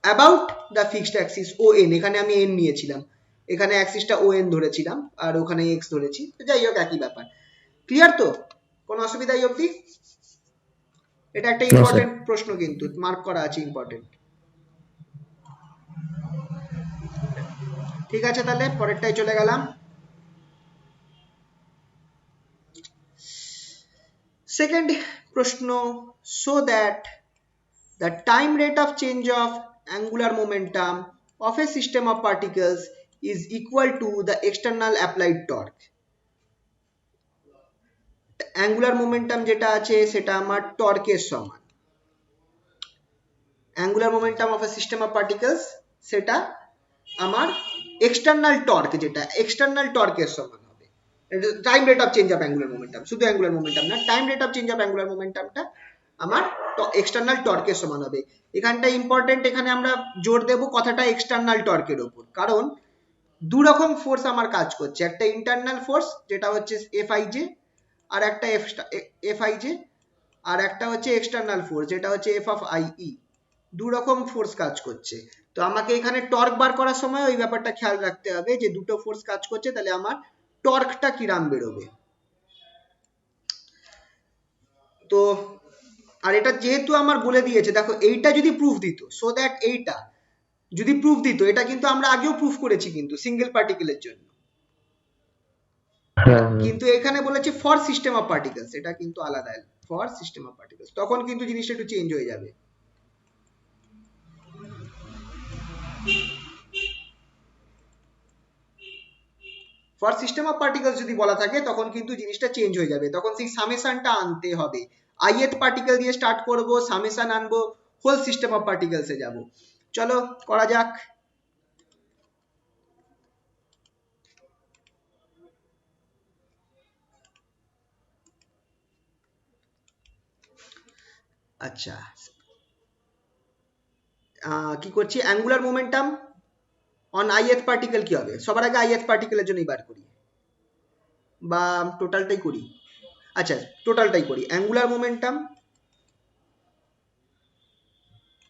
about the fixed axis on। এখানে আমি n নিয়েছিলাম, এখানে অ্যাক্সিসটা on ধরেছিলাম, আর ওখানে x ধরেছি, তো যাই হোক একই ব্যাপার। ক্লিয়ার তো? কোনো অসুবিধা এই অবধি? এটা একটা না স্যার ইম্পর্টেন্ট প্রশ্ন, কিন্তু মার্ক করা আছে ইম্পর্টেন্ট। ঠিক আছে, তাহলে পরেরটাই চলে গেলাম। সেকেন্ড প্রশ্ন, so that the time rate of change of angular momentum of a system of particles is equal to the external applied torque। Angular momentum যেটা আছে সেটা আমার টর্কের সমান, angular momentum of a system of particles সেটা আমার external torque, যেটা external টর্কের সমান হবে। Time rate of change of angular momentum, শুধু অ্যাঙ্গুলার মোমেন্টাম না, time rate of change of angular মোমেন্টামটা আমার এক্সটার্নাল টর্কের সমান হবে। এখানটা ইম্পর্টেন্ট, এখানে আমরা জোর দেব কথাটা এক্সটার্নাল টর্কের ওপর, কারণ দু রকম ফোর্স আমার কাজ করছে, একটা ইন্টারনাল ফোর্স যেটা হচ্ছে এফআইজে, আর একটা এফআইজে, আর একটা হচ্ছে এক্সটার্নাল ফোর্স যেটা হচ্ছে এফ অফ আইই। দু রকম ফোর্স কাজ করছে, তো আমাকে এখানে টর্ক বার করার সময় ওই ব্যাপারটা খেয়াল রাখতে হবে যে দুটো ফোর্স কাজ করছে, তাহলে আমার টর্কটা কিরাম বেরোবে। তো আর এটা যেহেতু আমার বলে দিয়েছে, দেখো এইটা যদি প্রুফ দিত, সো দ্যাট এইটা যদি প্রুফ দিত, এটা কিন্তু আমরা আগেও প্রুফ করেছি কিন্তু সিঙ্গেল পার্টিকেলের জন্য, হ্যাঁ হ্যাঁ কিন্তু এখানে বলেছে ফর সিস্টেম অফ পার্টিকেলস, এটা কিন্তু আলাদা, ফর সিস্টেম অফ পার্টিকেলস, তখন কিন্তু জিনিসটা একটু চেঞ্জ হয়ে যাবে। ফর সিস্টেম অফ পার্টিকেলস যদি বলা থাকে তখন কিন্তু জিনিসটা চেঞ্জ হয়ে যাবে, তখন সেই সামেশনটা আনতে হবে। আইএথ পার্টিকেল দিয়ে স্টার্ট করব, সামেশন আনবো, হোল সিস্টেম অফ পার্টিকেলসে যাব। চলো করা যাক। আচ্ছা, কি করছি, angular momentum on ith particle কি হবে? সবার আগে আইএথ পার্টিকেলের জন্যই বার করি, বা টোটালটাই করি। আচ্ছা, টোটালটাই করি। Angular momentum,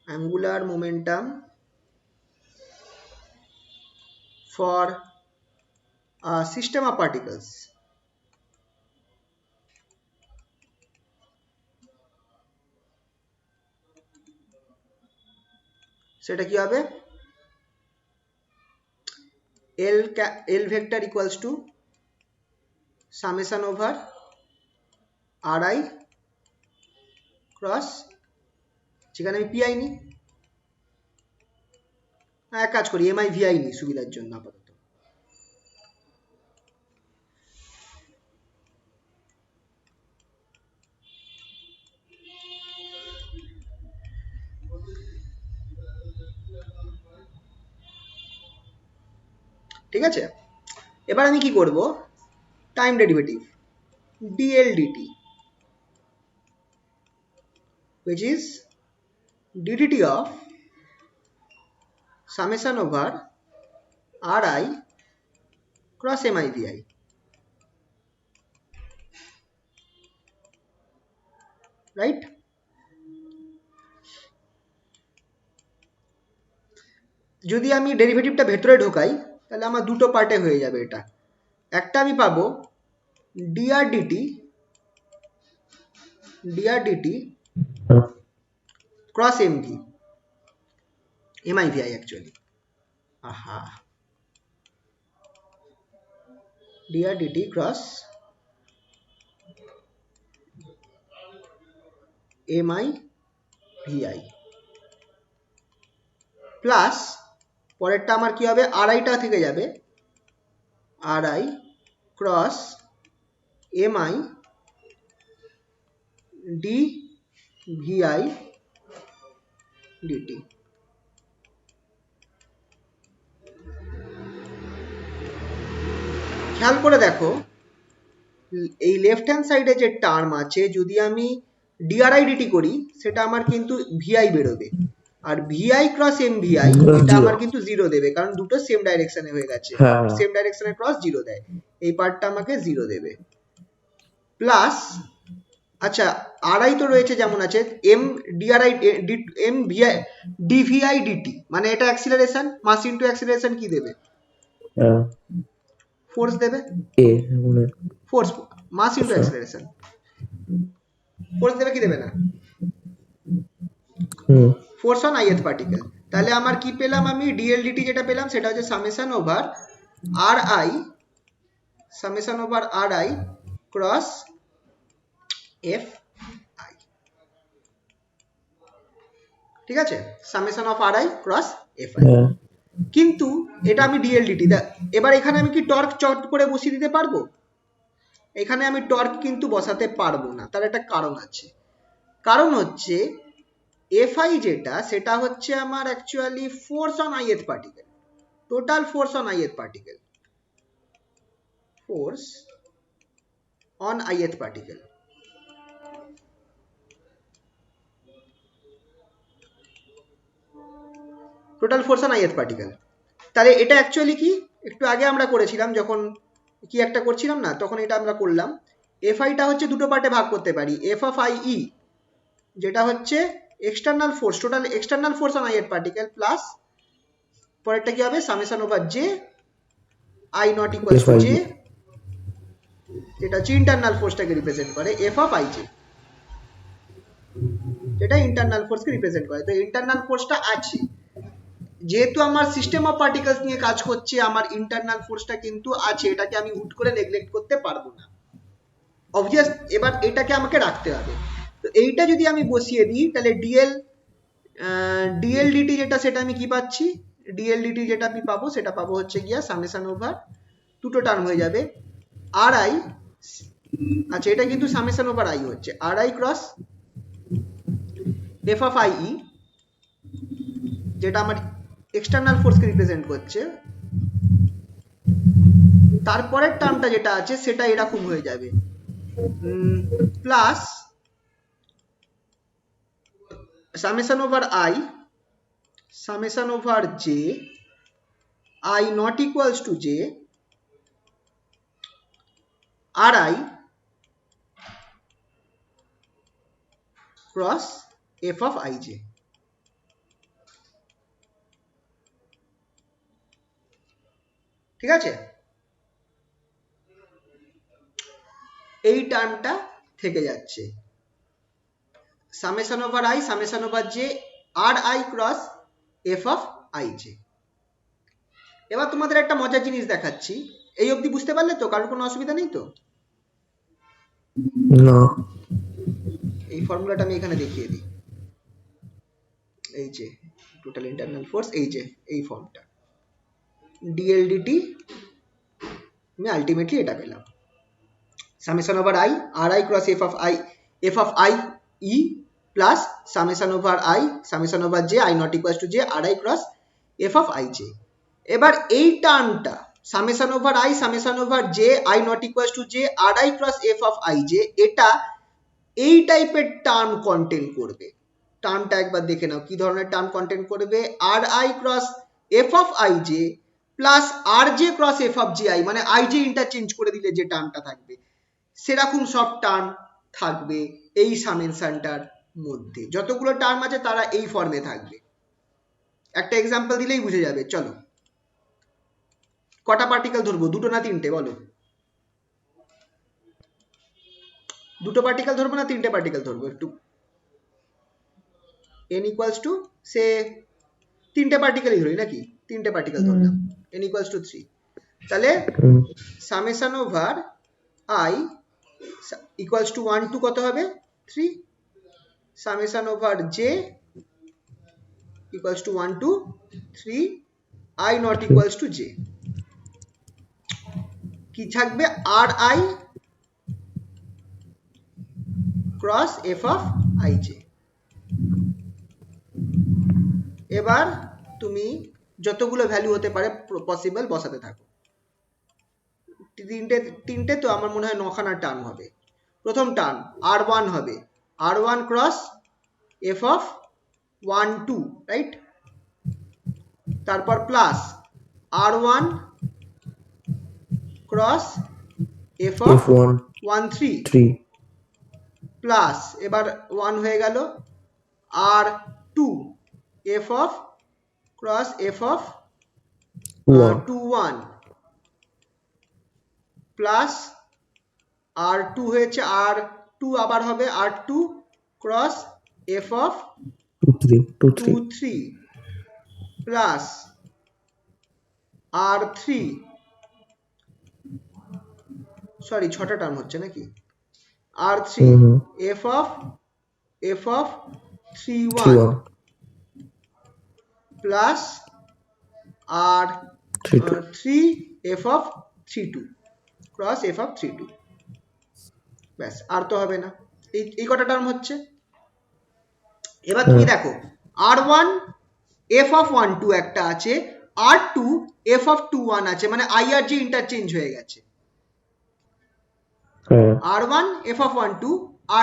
angular momentum for system of particles, সেটা কি হবে, L vector equals to summation over r I cross, সেখানে আমি পিআই নিই, এক কাজ করি এমআই ভিআই নিই সুবিধার জন্য আপাতত। ঠিক আছে, এবার আমি কি করব, time derivative dl dt which is ddt of summation over ri cross mi vi, right. যদি আমি ডেরিভেটিভটা ভেতরে ঢোকাই তাহলে আমার দুটো পার্টে হয়ে যাবে এটা, একটা আমি পাবো dr dt cross mv mivi actually, aha, dr dt cross mi vi plus পরেরটা আমার কি হবে, আড়াইটা থেকে যাবে আড়াই cross m i d v i dt. খেয়াল করে দেখো এই লেফট হ্যান্ড সাইডে যে টার্ম আছে যদি আমি ডিআরআই ডিটি করি সেটা আমার কিন্তু ভিআই বেরোবে, আর ভিআই ক্রস এম ভিআই এটা আমার কিন্তু জিরো দেবে, কারণ দুটো সেম ডাইরেকশনে হয়ে গেছে, সেম ডাইরেকশনে ক্রস জিরো দেয়, এই পার্টটা আমাকে জিরো দেবে। প্লাস আচ্ছা আরআই তো রয়েছে যেমন আছে, m d r i m v i d v i d t, মানে এটা অ্যাক্সিলারেশন, মাস ইনটু অ্যাক্সিলারেশন কি দেবে, ফোর্স দেবে, force mass into acceleration, force দেবে কি দেবে না, ফোর্স অন আইএথ পার্টিকেল। তাহলে আমার কি পেলাম, আমি ডিএলডিটি যেটা পেলাম সেটা হচ্ছে summation over r i, summation over r I cross f i, ঠিক আছে, summation of r I cross f i. কিন্তু এটা আমি ডিএলডিটি, এবার এখানে আমি কি টর্ক চট করে বসিয়ে দিতে পারবো, এখানে আমি টর্ক কিন্তু বসাতে পারবো না, তার একটা কারণ আছে, কারণ হচ্ছে এফআই যেটা সেটা হচ্ছে আমার actually force on ith particle, total force on ith particle, force on ith particle. Total force on ith particle, তাহলে এটা অ্যাকচুয়ালি কি, একটু আগে আমরা করেছিলাম যখন কি একটা করছিলাম না তখন এটা আমরা করলাম, এফআইটা হচ্ছে দুটো পার্টে ভাগ করতে পারি, এফ অফ আই ই যেটা হচ্ছে external force, total external force on ith particle, plus পরেরটা কি হবে summation over J I not equal to j, যেটা হচ্ছে ইন্টারনাল ফোর্সটাকে রিপ্রেজেন্ট করে, এফ অফ আই জে যেটা ইন্টারনাল ফোর্সকে রিপ্রেজেন্ট করে। তো ইন্টারনাল ফোর্সটা আছে, যেহেতু আমার সিস্টেম অফ পার্টিকেলস নিয়ে কাজ করছে আমার ইন্টারনাল ফোর্সটা কিন্তু আছে, এটাকে আমি হুট করে নেগলেক্ট করতে পারবো না, অবভিয়াস, এবার এটাকে আমাকে রাখতে হবে। তো এইটা যদি আমি বসিয়ে দিই তাহলে ডিএলডিটি যেটা সেটা আমি কি পাচ্ছি, ডিএলডিটি যেটা আমি পাবো সেটা পাবো হচ্ছে গিয়া সামেশন ওভার, দুটো টার্ম হয়ে যাবে আর আই, আচ্ছা এটা কিন্তু সামেশন ওভার আই হচ্ছে আর I cross F of I E যেটা আমার এক্সটার্নাল ফোর্সকে রিপ্রেজেন্ট করছে, তারপরের টার্মটা যেটা আছে সেটা এরকম হয়ে যাবে, plus summation over I, summation over J I not equals to J R I cross F of I j. ঠিক আছে, এই টার্মটা থেকে যাচ্ছে, summation over I summation over j R I cross F of I J. এবার তোমাদের একটা মজার জিনিস দেখাচ্ছি, এই অবধি বুঝতে পারলে তো? কারোর কোনো অসুবিধা নেই তো? না। এই ফর্মুলাটা আমি এখানে দেখিয়ে দিই, এই যে টোটাল ইন্টারনাল ফোর্স, এই যে এই ফর্মটা ডিএল ডিটি, আমি আলটিমেটলি এটা পেলাম summation over I R I cross F of I E plus summation over I summation over J I not equal to J R I cross F of I J. এবার এই টার্মটা summation over I summation over J I not equal to J R I cross F of I J, এটা এই টাইপের term contain করবে। টার্মটা একবার দেখে নাও কি ধরনের টার্ম কন্টেন্ট করবে। R I cross F of I J plus R J cross F of J I, মানে আই জে ইন্টারচেঞ্জ করে দিলে যে টার্মটা থাকবে সেরকম সব টার্ম থাকবে এই সামেশনটার মধ্যে। যতগুলো টার্ম আছে তারা এই ফর্মে থাকবে। একটা এক্সাম্পল দিলেই বুঝে যাবে। চলো, কটা পার্টিকেল ধরবো? দুটো না তিনটে বলো? দুটো পার্টিকেল ধরবো না তিনটে পার্টিকেল ধরবো? একটু n ইকুয়ালস টু সে তিনটে পার্টিকেলই ধরি নাকি? তিনটে পার্টিকেল ধরলাম, n ইকুয়ালস টু 3। তাহলে summation over i equals to 1 to কত হবে? 3। Summation over j equals to 1 to 3 i not equals to j। কি থাকবে? R I cross F of I J. এবার তুমি যতগুলো ভ্যালু হতে পারে পসিবল বসাতে থাকো। তিনটে তো আমার মনে হয় 9খানা টার্ম হবে। প্রথম টার্ম r1 হবে r1 cross F of 1 2, right? তারপর plus r1 cross F of 1 3 plus, এবার 1 হয়ে গেল, r2 F of cross F of 2 1 plus r2 হয়েছে r2 আবার হবে r2 cross F of 2 3 plus r3, sorry 6টা টার্ম হচ্ছে নাকি? r3 F of 3 1 plus r3 F of 3 2 cross F of 3 2। ব্যাস, আর তো হবে না। এই কটা টার্ম হচ্ছে। এবার তুমি দেখো r1 এফ অফ 1 2 একটা আছে, r2 এফ অফ 2 1 আছে, মানে i আর j ইন্টারচেঞ্জ হয়ে গেছে। r1 F of 1 2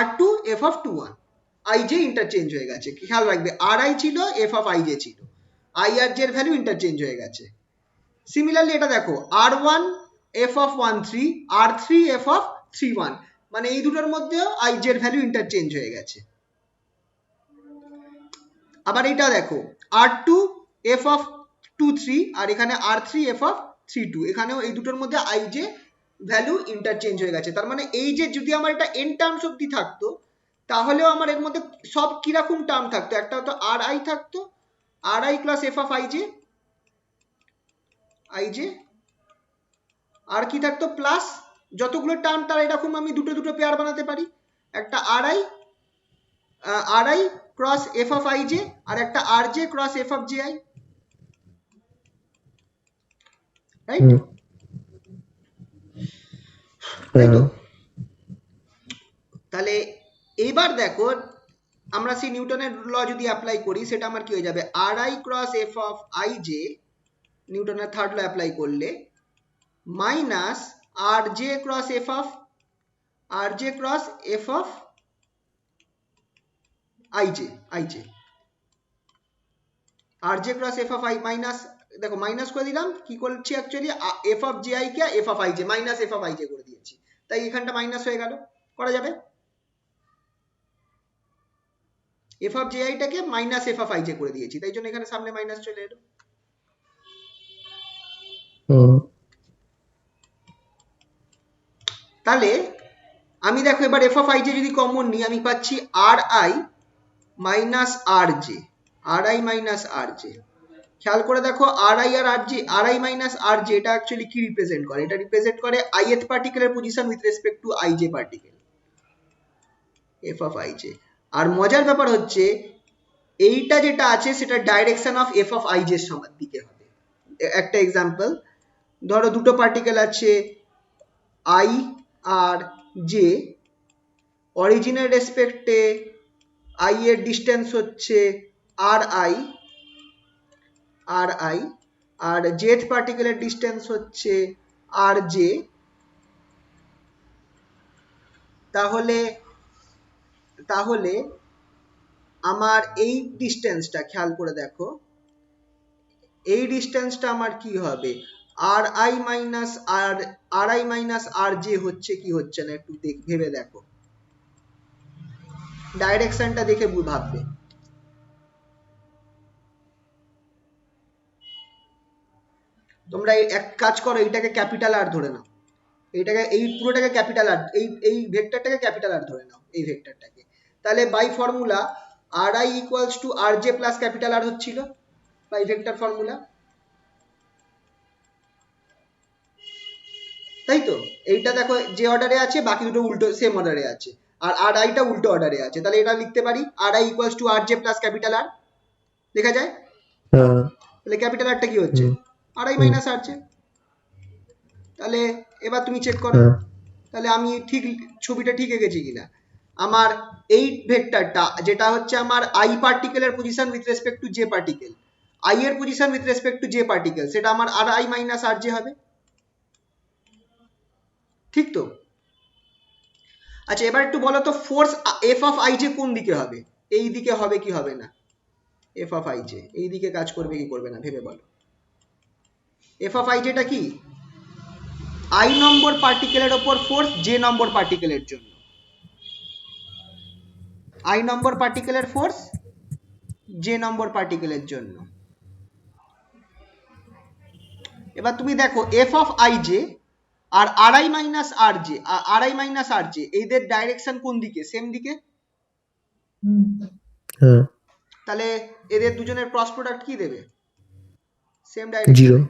r2 F of 2 1, i j interchange হয়ে গেছে। খেয়াল রাখবে ri ছিল, এফ অফ i j ছিল, i আর j এর ভ্যালু ইন্টারচেঞ্জ হয়ে গেছে। সিমিলারলি এটা দেখো r1 F of 1 3 r3 F of 3 1, মানে এই দুটোর মধ্যেও i j এর ভ্যালু ইন্টারচেঞ্জ হয়ে গেছে। আবার এইটা দেখো r2 এফ অফ 2 3 আর এখানে r3 এফ অফ 3 2, এখানেও এই দুটোর মধ্যে i j ভ্যালু ইন্টারচেঞ্জ হয়ে গেছে। তার মানে এই যে যদি আমার এটা n টার্মস অবধি থাকতো তাহলেও আমার এর মধ্যে সব কিরকম টার্ম থাকতো? একটা হতো ri থাকতো, ri plus F of i j, আর কি থাকতো? প্লাস যতগুলো টার্ম তার এরকম আমি দুটো দুটো পেয়ার বানাতে পারি, একটা ri cross F of i j আর একটা rj cross F of ji, right? তাই তো? তাহলে এইবার দেখো আমরা সেই নিউটনের ল যদি অ্যাপ্লাই করি সেটা আমার কি হয়ে যাবে? ri cross F of i j, নিউটনের থার্ড ল অ্যাপ্লাই করলে, minus rj cross F of i j rj cross F of i minus, দেখো মাইনাস করে দিলাম, কি করছি actually F of G I K F of i j minus F of i j করে দিয়েছি, তাই এখানটা মাইনাস হয়ে গেল। করা যাবে? এফ অফ জি আই টাকে minus F of i j করে দিয়েছি, তাই জন্য এখানে সামনে মাইনাস চলে এলো। তাহলে আমি দেখো এবার এফ অফ i j যদি কমন নিই আমি পাচ্ছি ri minus rj, ri minus rj খেয়াল করে দেখো আর আই আর R J, R I minus R J, এটা অ্যাকচুয়ালি কি রিপ্রেজেন্ট করে? এটা রিপ্রেজেন্ট করে ith পার্টিকেলের position with respect to I J particle, F of I J. আর মজার ব্যাপার হচ্ছে এইটা যেটা আছে সেটা direction of F of I J এর দিকে হবে। একটা এক্সাম্পল ধরো, দুটো পার্টিকেল আছে আই আর জে, অরিজিনের রেসপেক্টে আই এর ডিস্টেন্স হচ্ছে আর আই, আর জেথ পার্টিকেলের ডিস্টেন্স হচ্ছে আর জে। তাহলে আমার এই ডিস্টেন্সটা খেয়াল করে দেখো, এই ডিস্টেন্সটা আমার কি হবে? আর আই মাইনাস আর জে হচ্ছে কি হচ্ছে না একটু ভেবে দেখো, ডাইরেকশনটা দেখে ভাববে। তোমরা এক কাজ করো, এইটাকে ক্যাপিটাল আর ধরে নাও, এই পুরোটাকে ক্যাপিটাল আর, এই ভেক্টরটাকে ক্যাপিটাল আর ধরে নাও, এই ভেক্টরটাকে। তাহলে by formula r I equals to R J plus capital R হচ্ছিল বাই ভেক্টর ফর্মুলা, তাই তো? এইটা দেখো যে অর্ডারে আছে, বাকি দুটো উল্টো সেম অর্ডারে আছে, আর আর আইটা উল্টো অর্ডারে আছে। তাহলে এটা লিখতে পারি R I equals to R J plus capital R, লেখা যায়? তাহলে ক্যাপিটাল আরটা কি হচ্ছে? আর আই মাইনাস আর জে। তাহলে এবার তুমি চেক করো, তাহলে আমি ঠিক ছবিটা ঠিক এঁকেছি কিনা। আমার এই ভেক্টরটা যেটা হচ্ছে আমার আই পার্টিকেলের position with respect to J particle, I এর position with respect to J particle, সেটা আমার R I minus R J হবে, ঠিক তো? আচ্ছা এবার একটু বলো তো, force F of I J কোন দিকে হবে? এই দিকে হবে কি হবে না? এফ অফ আই জে এই দিকে কাজ করবে কি করবে না ভেবে বলো। এফ অফ আই জেটা কি? আই নম্বর পার্টিকেলের ওপর ফোর্স জে নম্বর পার্টিকেলের জন্য, আই নম্বর পার্টিকেলের ফোর্স জে নম্বর পার্টিকেলের জন্য। এবার তুমি দেখো এফ অফ আই জে আর r I minus R j এদের ডাইরেকশন কোন দিকে? সেম দিকে। তাহলে এদের দুজনের ক্রস প্রোডাক্ট কি দেবে? Same direction,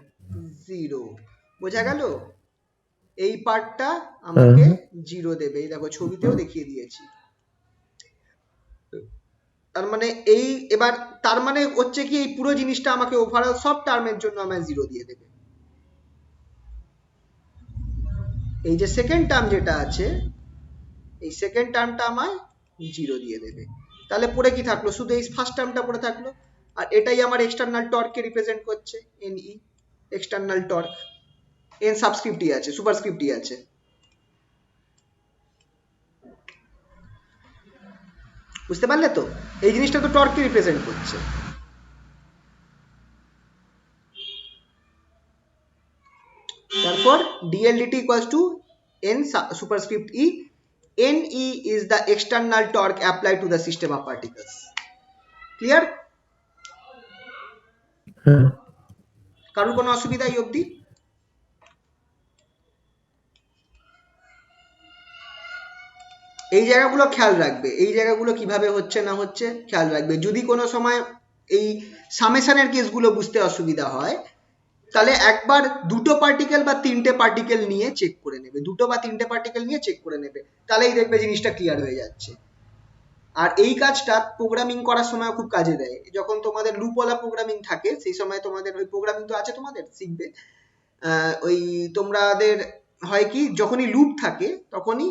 zero. বোঝা গেল? এই পার্টটা আমাকে জিরো দেবে, এই দেখো ছবিতেও দেখিয়ে দিয়েছি। তার মানে এই এবার তার মানে হচ্ছে কি এই পুরো জিনিসটা আমাকে ওভারঅল সব টার্মের জন্য আমায় জিরো দিয়ে দেবে। এই যে সেকেন্ড টার্ম যেটা আছে, এই সেকেন্ড টার্মটা আমায় জিরো দিয়ে দেবে। তাহলে পড়ে কি থাকলো? শুধু এই ফার্স্ট টার্মটা পড়ে থাকলো, আর এটাই আমার এক্সটার্নাল টর্ককে রিপ্রেজেন্ট করছে, N E, external torque. N সাবস্ক্রিপ্টই আছে, সুপারস্ক্রিপ্টই আছে। বুঝতে পারলে তো? এই জিনিসটা তো টর্ককে রিপ্রেজেন্ট করছে। তারপর dl dt equals to n superscript e, ne is the external torque applied to the system of particles. Clear? কারোর কোনো অসুবিধা এই অবধি? এই জায়গাগুলো খেয়াল রাখবে, এই জায়গাগুলো কিভাবে হচ্ছে না হচ্ছে খেয়াল রাখবে। যদি কোনো সময় এই সামেশনের কেসগুলো বুঝতে অসুবিধা হয়, তাহলে একবার দুটো পার্টিকেল বা তিনটে পার্টিকেল নিয়ে চেক করে নেবে, দুটো বা তিনটে পার্টিকেল নিয়ে চেক করে নেবে, তাহলেই দেখবে জিনিসটা ক্লিয়ার হয়ে যাচ্ছে। আর এই কাজটা প্রোগ্রামিং করার সময় খুব কাজে দেয়। যখন তোমাদের লুপওয়ালা প্রোগ্রামিং থাকে সেই সময় তোমাদের, ওই প্রোগ্রামিং তো আছে তোমাদের, শিখবে। ওই তোমাদের হয় কি, যখনই লুপ থাকে তখনই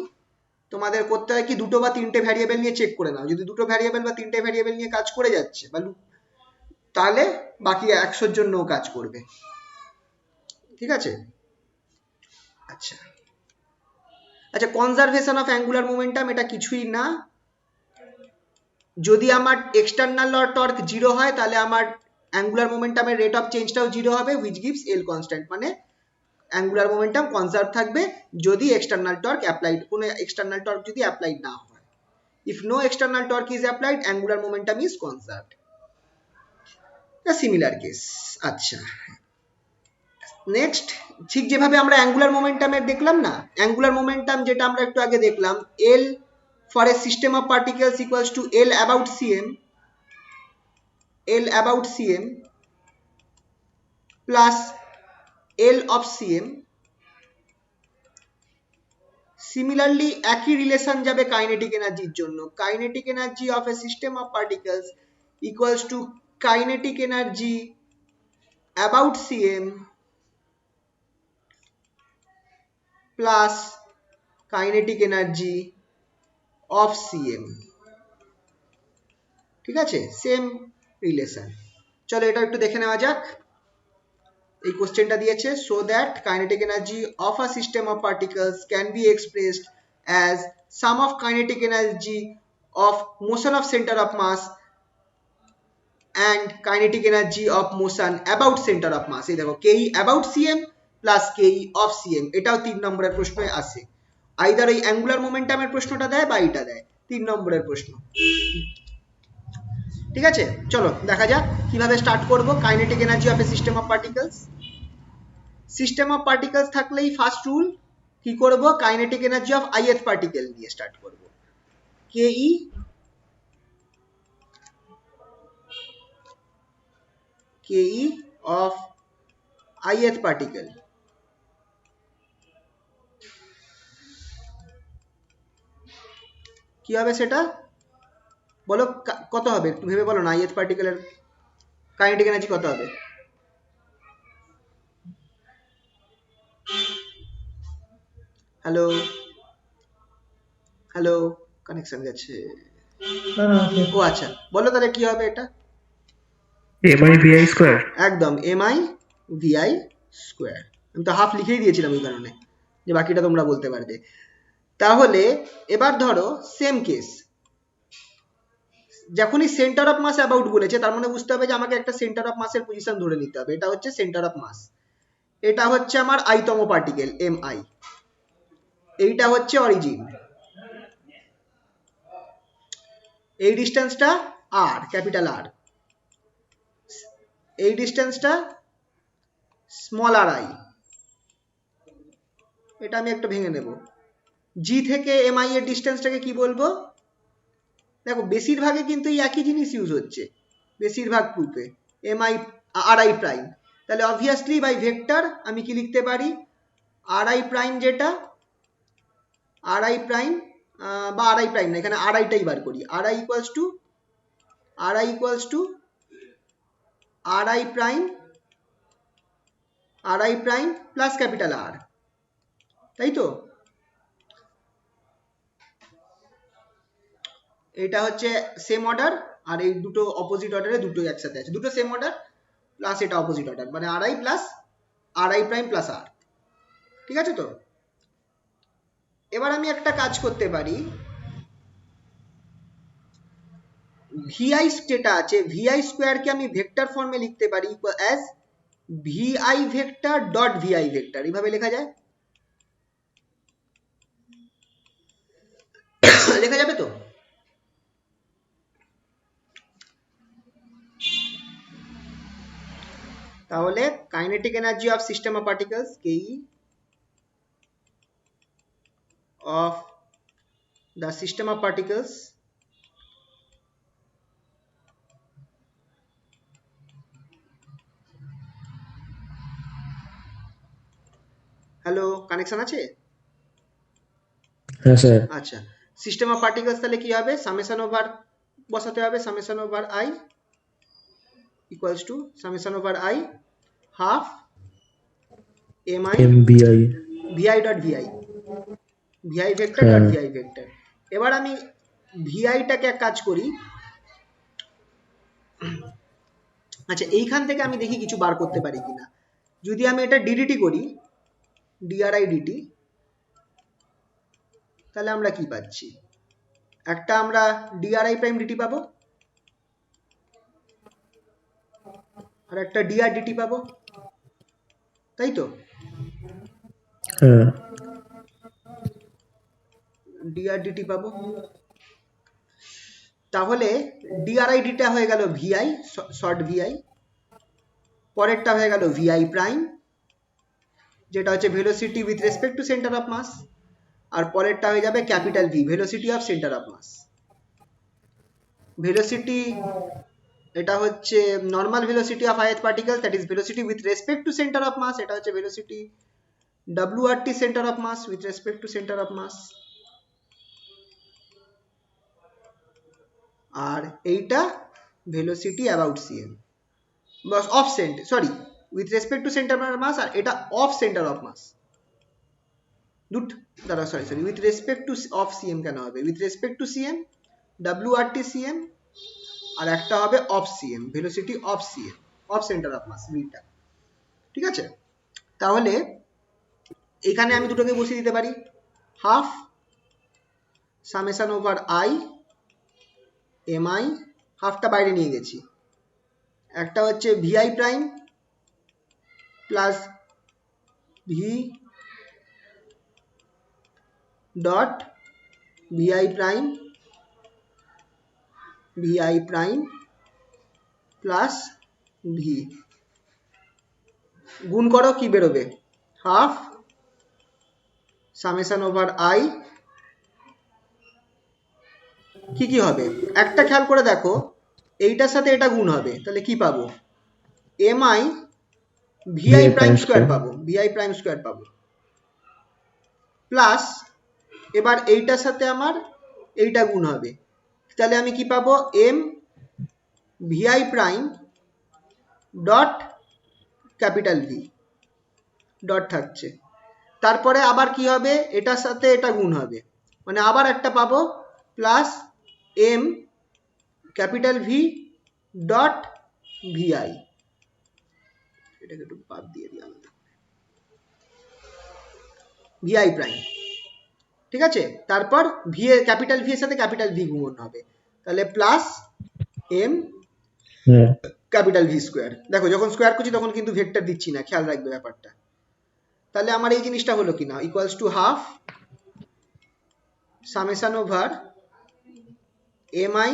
তোমাদের করতে হয় কি, দুটো বা তিনটে ভ্যারিয়েবল নিয়ে চেক করে নাও। যদি দুটো ভ্যারিয়েবল বা তিনটে ভ্যারিয়েবল নিয়ে কাজ করে যাচ্ছে বা লুপ, তাহলে বাকি 100-র জন্যও কাজ করবে। ঠিক আছে? আচ্ছা আচ্ছা, কনজারভেশন অফ অ্যাঙ্গুলার মোমেন্টাম এটা কিছুই না। যদি আমার এক্সটার্নাল টর্ক জিরো হয় তাহলে আমার অ্যাঙ্গুলার মোমেন্টামের রেট অফ চেঞ্জটাও জিরো হবে, হুইচ গিভস এল কনস্ট্যান্ট। মানে অ্যাঙ্গুলার মোমেন্টাম কনজার্ভ থাকবে যদি এক্সটার্নাল টর্ক অ্যাপ্লাইড, কোনো এক্সটার্নাল টর্ক যদি অ্যাপ্লাইড না হয়। If no external torque is applied, angular momentum is conserved. Similar case. আচ্ছা নেক্সট, ঠিক যেভাবে আমরা অ্যাঙ্গুলার মোমেন্টামের দেখলাম না, অ্যাঙ্গুলার মোমেন্টাম যেটা আমরা একটু আগে দেখলাম, এল for a system of particles equals to L about cm, plus L of CM. Similarly একই রিলেশন যাবে কাইনেটিক এনার্জির জন্য। Kinetic energy of a system of particles equals to kinetic energy about CM plus kinetic energy of CM. ঠিক আছে, same relation. চলো এটা একটু দেখে নেওয়া যাক। এই কোশ্চেনটা দিয়েছে, so that kinetic energy of a system of particles can be expressed as sum of kinetic energy of motion of centre of mass and kinetic energy of motion about center of mass। এই দেখো ke about cm plus ke of cm, এটাও 3 নম্বরের প্রশ্নে আসে। Either এই angular মোমেন্টামের প্রশ্নটা দেয় বা এটা দেয়, 3 নম্বরের প্রশ্ন। ঠিক আছে, চলো দেখা যাক কিভাবে স্টার্ট করব। Kinetic energy of a system of particles. System of particles থাকলেই ফার্স্ট রুল কি করব, kinetic energy of ith particle দিয়ে স্টার্ট করব। ke ke of ith particle. কি হবে সেটা বলো, কত হবে একটু ভেবে বলো না। ith পার্টিকেলের কাইনেটিক এনার্জি কত হবে? হ্যালো হ্যালো, কানেকশন গেছে। ও আচ্ছা, বলো তাহলে কি হবে এটা। mi/vi square. একদম mi/vi স্কয়ার। আমি তো হাফ লিখেই দিয়েছিলাম এই কারণে যে বাকিটা তোমরা বলতে পারবে। তাহলে এবার ধরো সেম কেস, যখনই সেন্টার অফ মাস অ্যাবাউট বলেছে তার মানে বুঝতে হবে যে আমাকে একটা সেন্টার অফ মাসের পজিশন ধরে নিতে হবে। এটা হচ্ছে সেন্টার অফ মাস, এটা হচ্ছে আমার আইতম পার্টিকেল mi, এইটা হচ্ছে অরিজিন, এই ডিস্টেন্সটা r, ক্যাপিটাল আর, এই ডিস্টেন্সটা স্মল আর আই। এটা আমি একটা ভেঙে নেব। জি থেকে এমআই এর ডিস্টেন্সটাকে কি বলবো? দেখো বেশিরভাগে কিন্তু এই একই জিনিস ইউজ হচ্ছে, বেশিরভাগ প্রুফে এমআই আর আই প্রাইম। তাহলে অবভিয়াসলি বাই ভেক্টর আমি কি লিখতে পারি, আর আই প্রাইম, যেটা আর আই প্রাইম বা আর আই প্রাইম না, এখানে আর আইটাই বার করি। R I equals to R I prime plus capital R, তাই তো? এটা হচ্ছে সেম অর্ডার, আর এই দুটো অপোজিট অর্ডারে দুটো একসাথে আছে, দুটো সেম অর্ডার প্লাস এটা অপোজিট অর্ডার, মানে R I plus R I prime plus R. ঠিক আছে তো? এবার আমি একটা কাজ করতে পারি, ভিআই যেটা আছে ভিআই স্কোয়ারকে আমি ভেক্টর ফর্মে লিখতে পারি as v i vector dot v i vector, এইভাবে লেখা যায়, লেখা যাবে তো? তাহলে kinetic energy of system of particles ke of the system of particles hello, connection আছে? হ্যাঁ স্যার। আচ্ছা, সিস্টেম অফ পার্টিকলস তাহলে কি হবে, সামেশন ওভার বসাতে হবে, summation over i equals to summation over i half m i mbi। V i dot v i, v i vector dot v i vector. এবার আমি ভিআইটাকে এক কাজ করি, আচ্ছা এইখান থেকে আমি দেখি কিছু বার করতে পারি কিনা। যদি আমি এটা ডিডিটি করি, ডিআরআই ডিটি, তাহলে আমরা কি পাচ্ছি, একটা আমরা ডিআরআই প্রাইম ডিটি পাবো, আর একটা ডিআর ডিটি পাবো, তাই তো? হ্যাঁ। ডিআর ডিটি পাবো। তাহলে ডিআরআই ডিটা হয়ে গেল ভিআই, শর্ট ভিআই, পরেরটা হয়ে গেল ভিআই প্রাইম যেটা হচ্ছে velocity with respect to centre of mass, আর পরেরটা হয়ে যাবে capital V, velocity of centre of mass. Velocity এটা হচ্ছে normal velocity of ith particle, that is velocity with respect to centre of mass. এটা হচ্ছে velocity WRT centre of mass with respect to centre of mass. আর এইটা velocity about CM, বাস of centre, sorry, with respect to centre of mass, আর এটা of centre of mass. দাঁড়া, sorry with respect to of CM কেন হবে, with respect to CM, WRT CM, আর একটা হবে of CM, velocity of CM, of centre of mass, ভিটা। ঠিক আছে, তাহলে এখানে আমি দুটোকে বসিয়ে দিতে পারি, half summation over I M I, হাফটা বাইরে নিয়ে গেছি, একটা হচ্ছে V I prime plus V dot V I prime plus V, গুণ করো কি বেরোবে, হাফ সামেশন ওভার আই, কি হবে একটা খেয়াল করে দেখো, এইটার সাথে এটা গুণ হবে, তাহলে কি পাবো, এমআই ভিআই প্রাইম স্কোয়ার পাবো, ভিআই প্রাইম স্কোয়ার পাবো, প্লাস এবার এইটার সাথে আমার এইটা গুণ হবে, তাহলে আমি কি পাবো, m v i prime dot capital V, dot থাকছে, তারপরে আবার কি হবে, এটার সাথে এটা গুণ হবে, মানে আবার একটা পাবো, plus m capital V dot v i, এটাকে একটু বাদ দিয়ে দিই আমরা, ভিআই প্রাইম। ঠিক আছে, তারপর ভি এর ক্যাপিটাল ভি এর সাথে ক্যাপিটাল ভি গুণ হবে, তাহলে plus m capital V square. দেখো যখন স্কোয়ার করছি তখন কিন্তু ভেক্টর দিচ্ছি না, খেয়াল রাখবে ব্যাপারটা। তাহলে আমার এই জিনিসটা হলো কিনা, equals to half summation over m i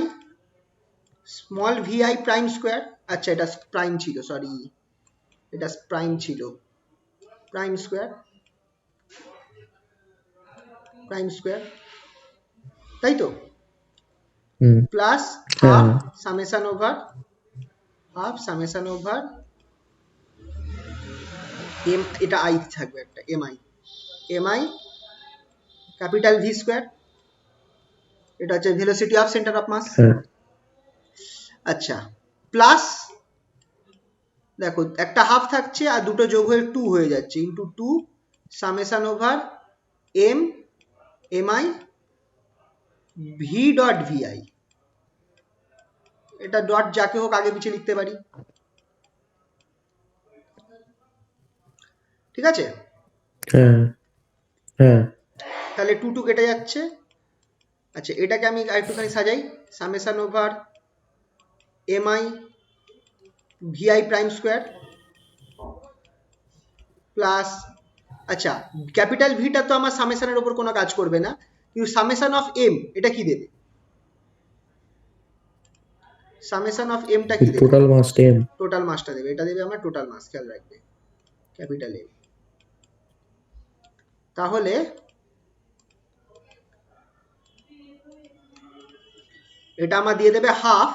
small v i prime square, আচ্ছা এটা প্রাইম ছিল, সরি এটা প্রাইম ছিল, প্রাইম স্কোয়ার তাই তো, plus half summation over m, এটা আই থাকবে একটা, এমআই ক্যাপিটাল ভি স্কোয়ার, এটা হচ্ছে velocity of centre of mass. আচ্ছা, প্লাস দেখো একটা হাফ থাকছে আর দুটো যোগ হয়ে 2 হয়ে যাচ্ছে, into 2 summation over m m i v dot v i, এটা ডট যাকে হোক আগে পিছিয়ে লিখতে পারি। ঠিক আছে, তাহলে 2 কেটে যাচ্ছে। আচ্ছা এটাকে আমি একটুখানি সাজাই, summation over MI Vi prime square plus, আচ্ছা ক্যাপিটাল ভিটা তো আমার সামেশনের উপর কোনো কাজ করবে না, কিন্তু সামেশন অফ এম এটা কি দেবে, সামেশন অফ এমটা কি দেবে, টোটাল মাসটা দেবে, এটা দেবে আমার টোটাল মাস, খেয়াল রাখবে ক্যাপিটাল এম। তাহলে এটা আমার দিয়ে দেবে half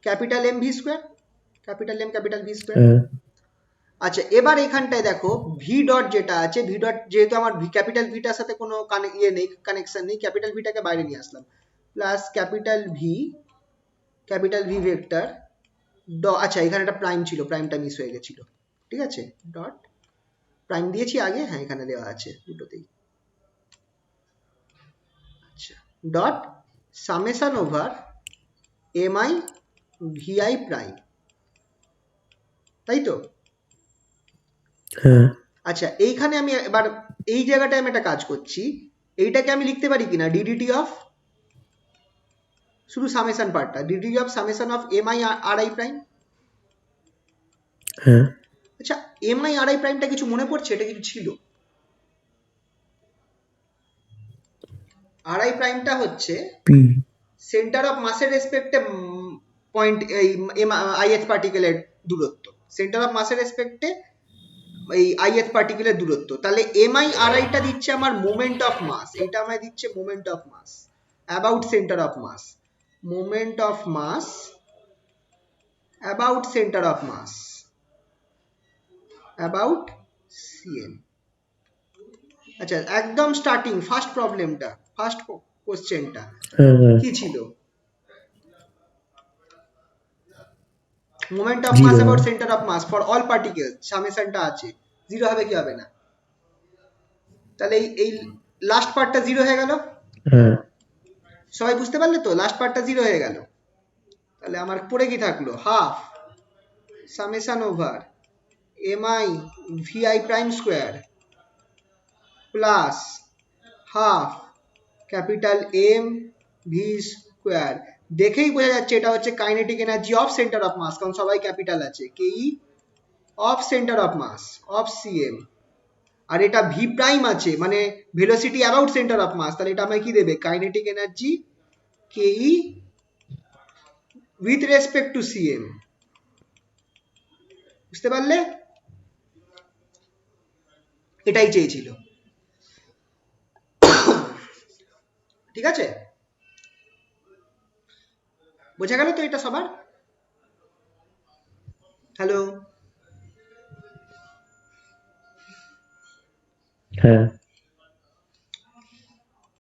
capital M V square, capital V square. আচ্ছা এবার এখানটায় দেখো ভি ডট যেটা আছে, ভি ডট যেহেতু আমার ক্যাপিটাল ভিটার সাথে কোনো কানেকশন নেই, ক্যাপিটাল ভিটাকে বাইরে নিয়ে আসলাম, প্লাস ক্যাপিটাল ভি ভেক্টর, আচ্ছা এখানে একটা প্রাইম ছিল, প্রাইমটা মিস হয়ে গেছিল, ঠিক আছে, ডট প্রাইম দিয়েছি আগে, হ্যাঁ এখানে দেওয়া আছে দুটোতেই, আচ্ছা dot summation over MI Vi prime, তাই তো। আচ্ছা এইখানে আমি এবার এই জায়গাটায় আমি একটা কাজ করছি, এইটাকে আমি লিখতে পারি কিনা ডিডিটি অফ, শুধু সামেশন পার্টটা, d dt of summation of m i R I prime. আচ্ছা এমআই আর আই প্রাইমটা কিছু মনে পড়ছে, এটা কিছু ছিল, আর আই প্রাইমটা হচ্ছে সেন্টার অফ মাসের রেসপেক্টে পয়েন্ট, এই আইএথ পার্টিকেলের দূরত্ব, সেন্টার অফ মাসের রেসপেক্টে এই আইএথ পার্টিকেলের দূরত্ব, তাহলে এমআই আর আইটা দিচ্ছে আমার মোমেন্ট অফ মাস, এটা আমায় দিচ্ছে moment of mass about centre of mass, moment of mass about centre of mass, about CM. আচ্ছা, একদম স্টার্টিং ফার্স্ট প্রবলেমটা, ফার্স্ট কোশ্চেনটা হ্যাঁ কি ছিল? Moment of mass zero about centre of mass for all particles, সামেশনটা আছে, জিরো হবে কি হবে না? তাহলে এই লাস্ট পার্টটা জিরো হয়ে গেল। হ্যাঁ সবাই বুঝতে পারলে তো? লাস্ট পার্টটা জিরো হয়ে গেল। তাহলে আমার পড়ে কি থাকলো? Half summation over MI Vi prime square plus half capital M V square. দেখেই বোঝা যাচ্ছে এটা হচ্ছে kinetic energy of centre of mass, কারণ সবাই ক্যাপিটাল আছে, KE of centre of mass of CM. আর এটা ভি প্রাইম আছে মানে velocity about centre of mass, তাহলে এটা আমায় কি দেবে? Kinetic energy KE with respect to CM. বুঝতে পারলে? এটাই চেয়েছিল। ঠিক আছে, বোঝা গেল তো এটা সবার? হ্যালো? হ্যাঁ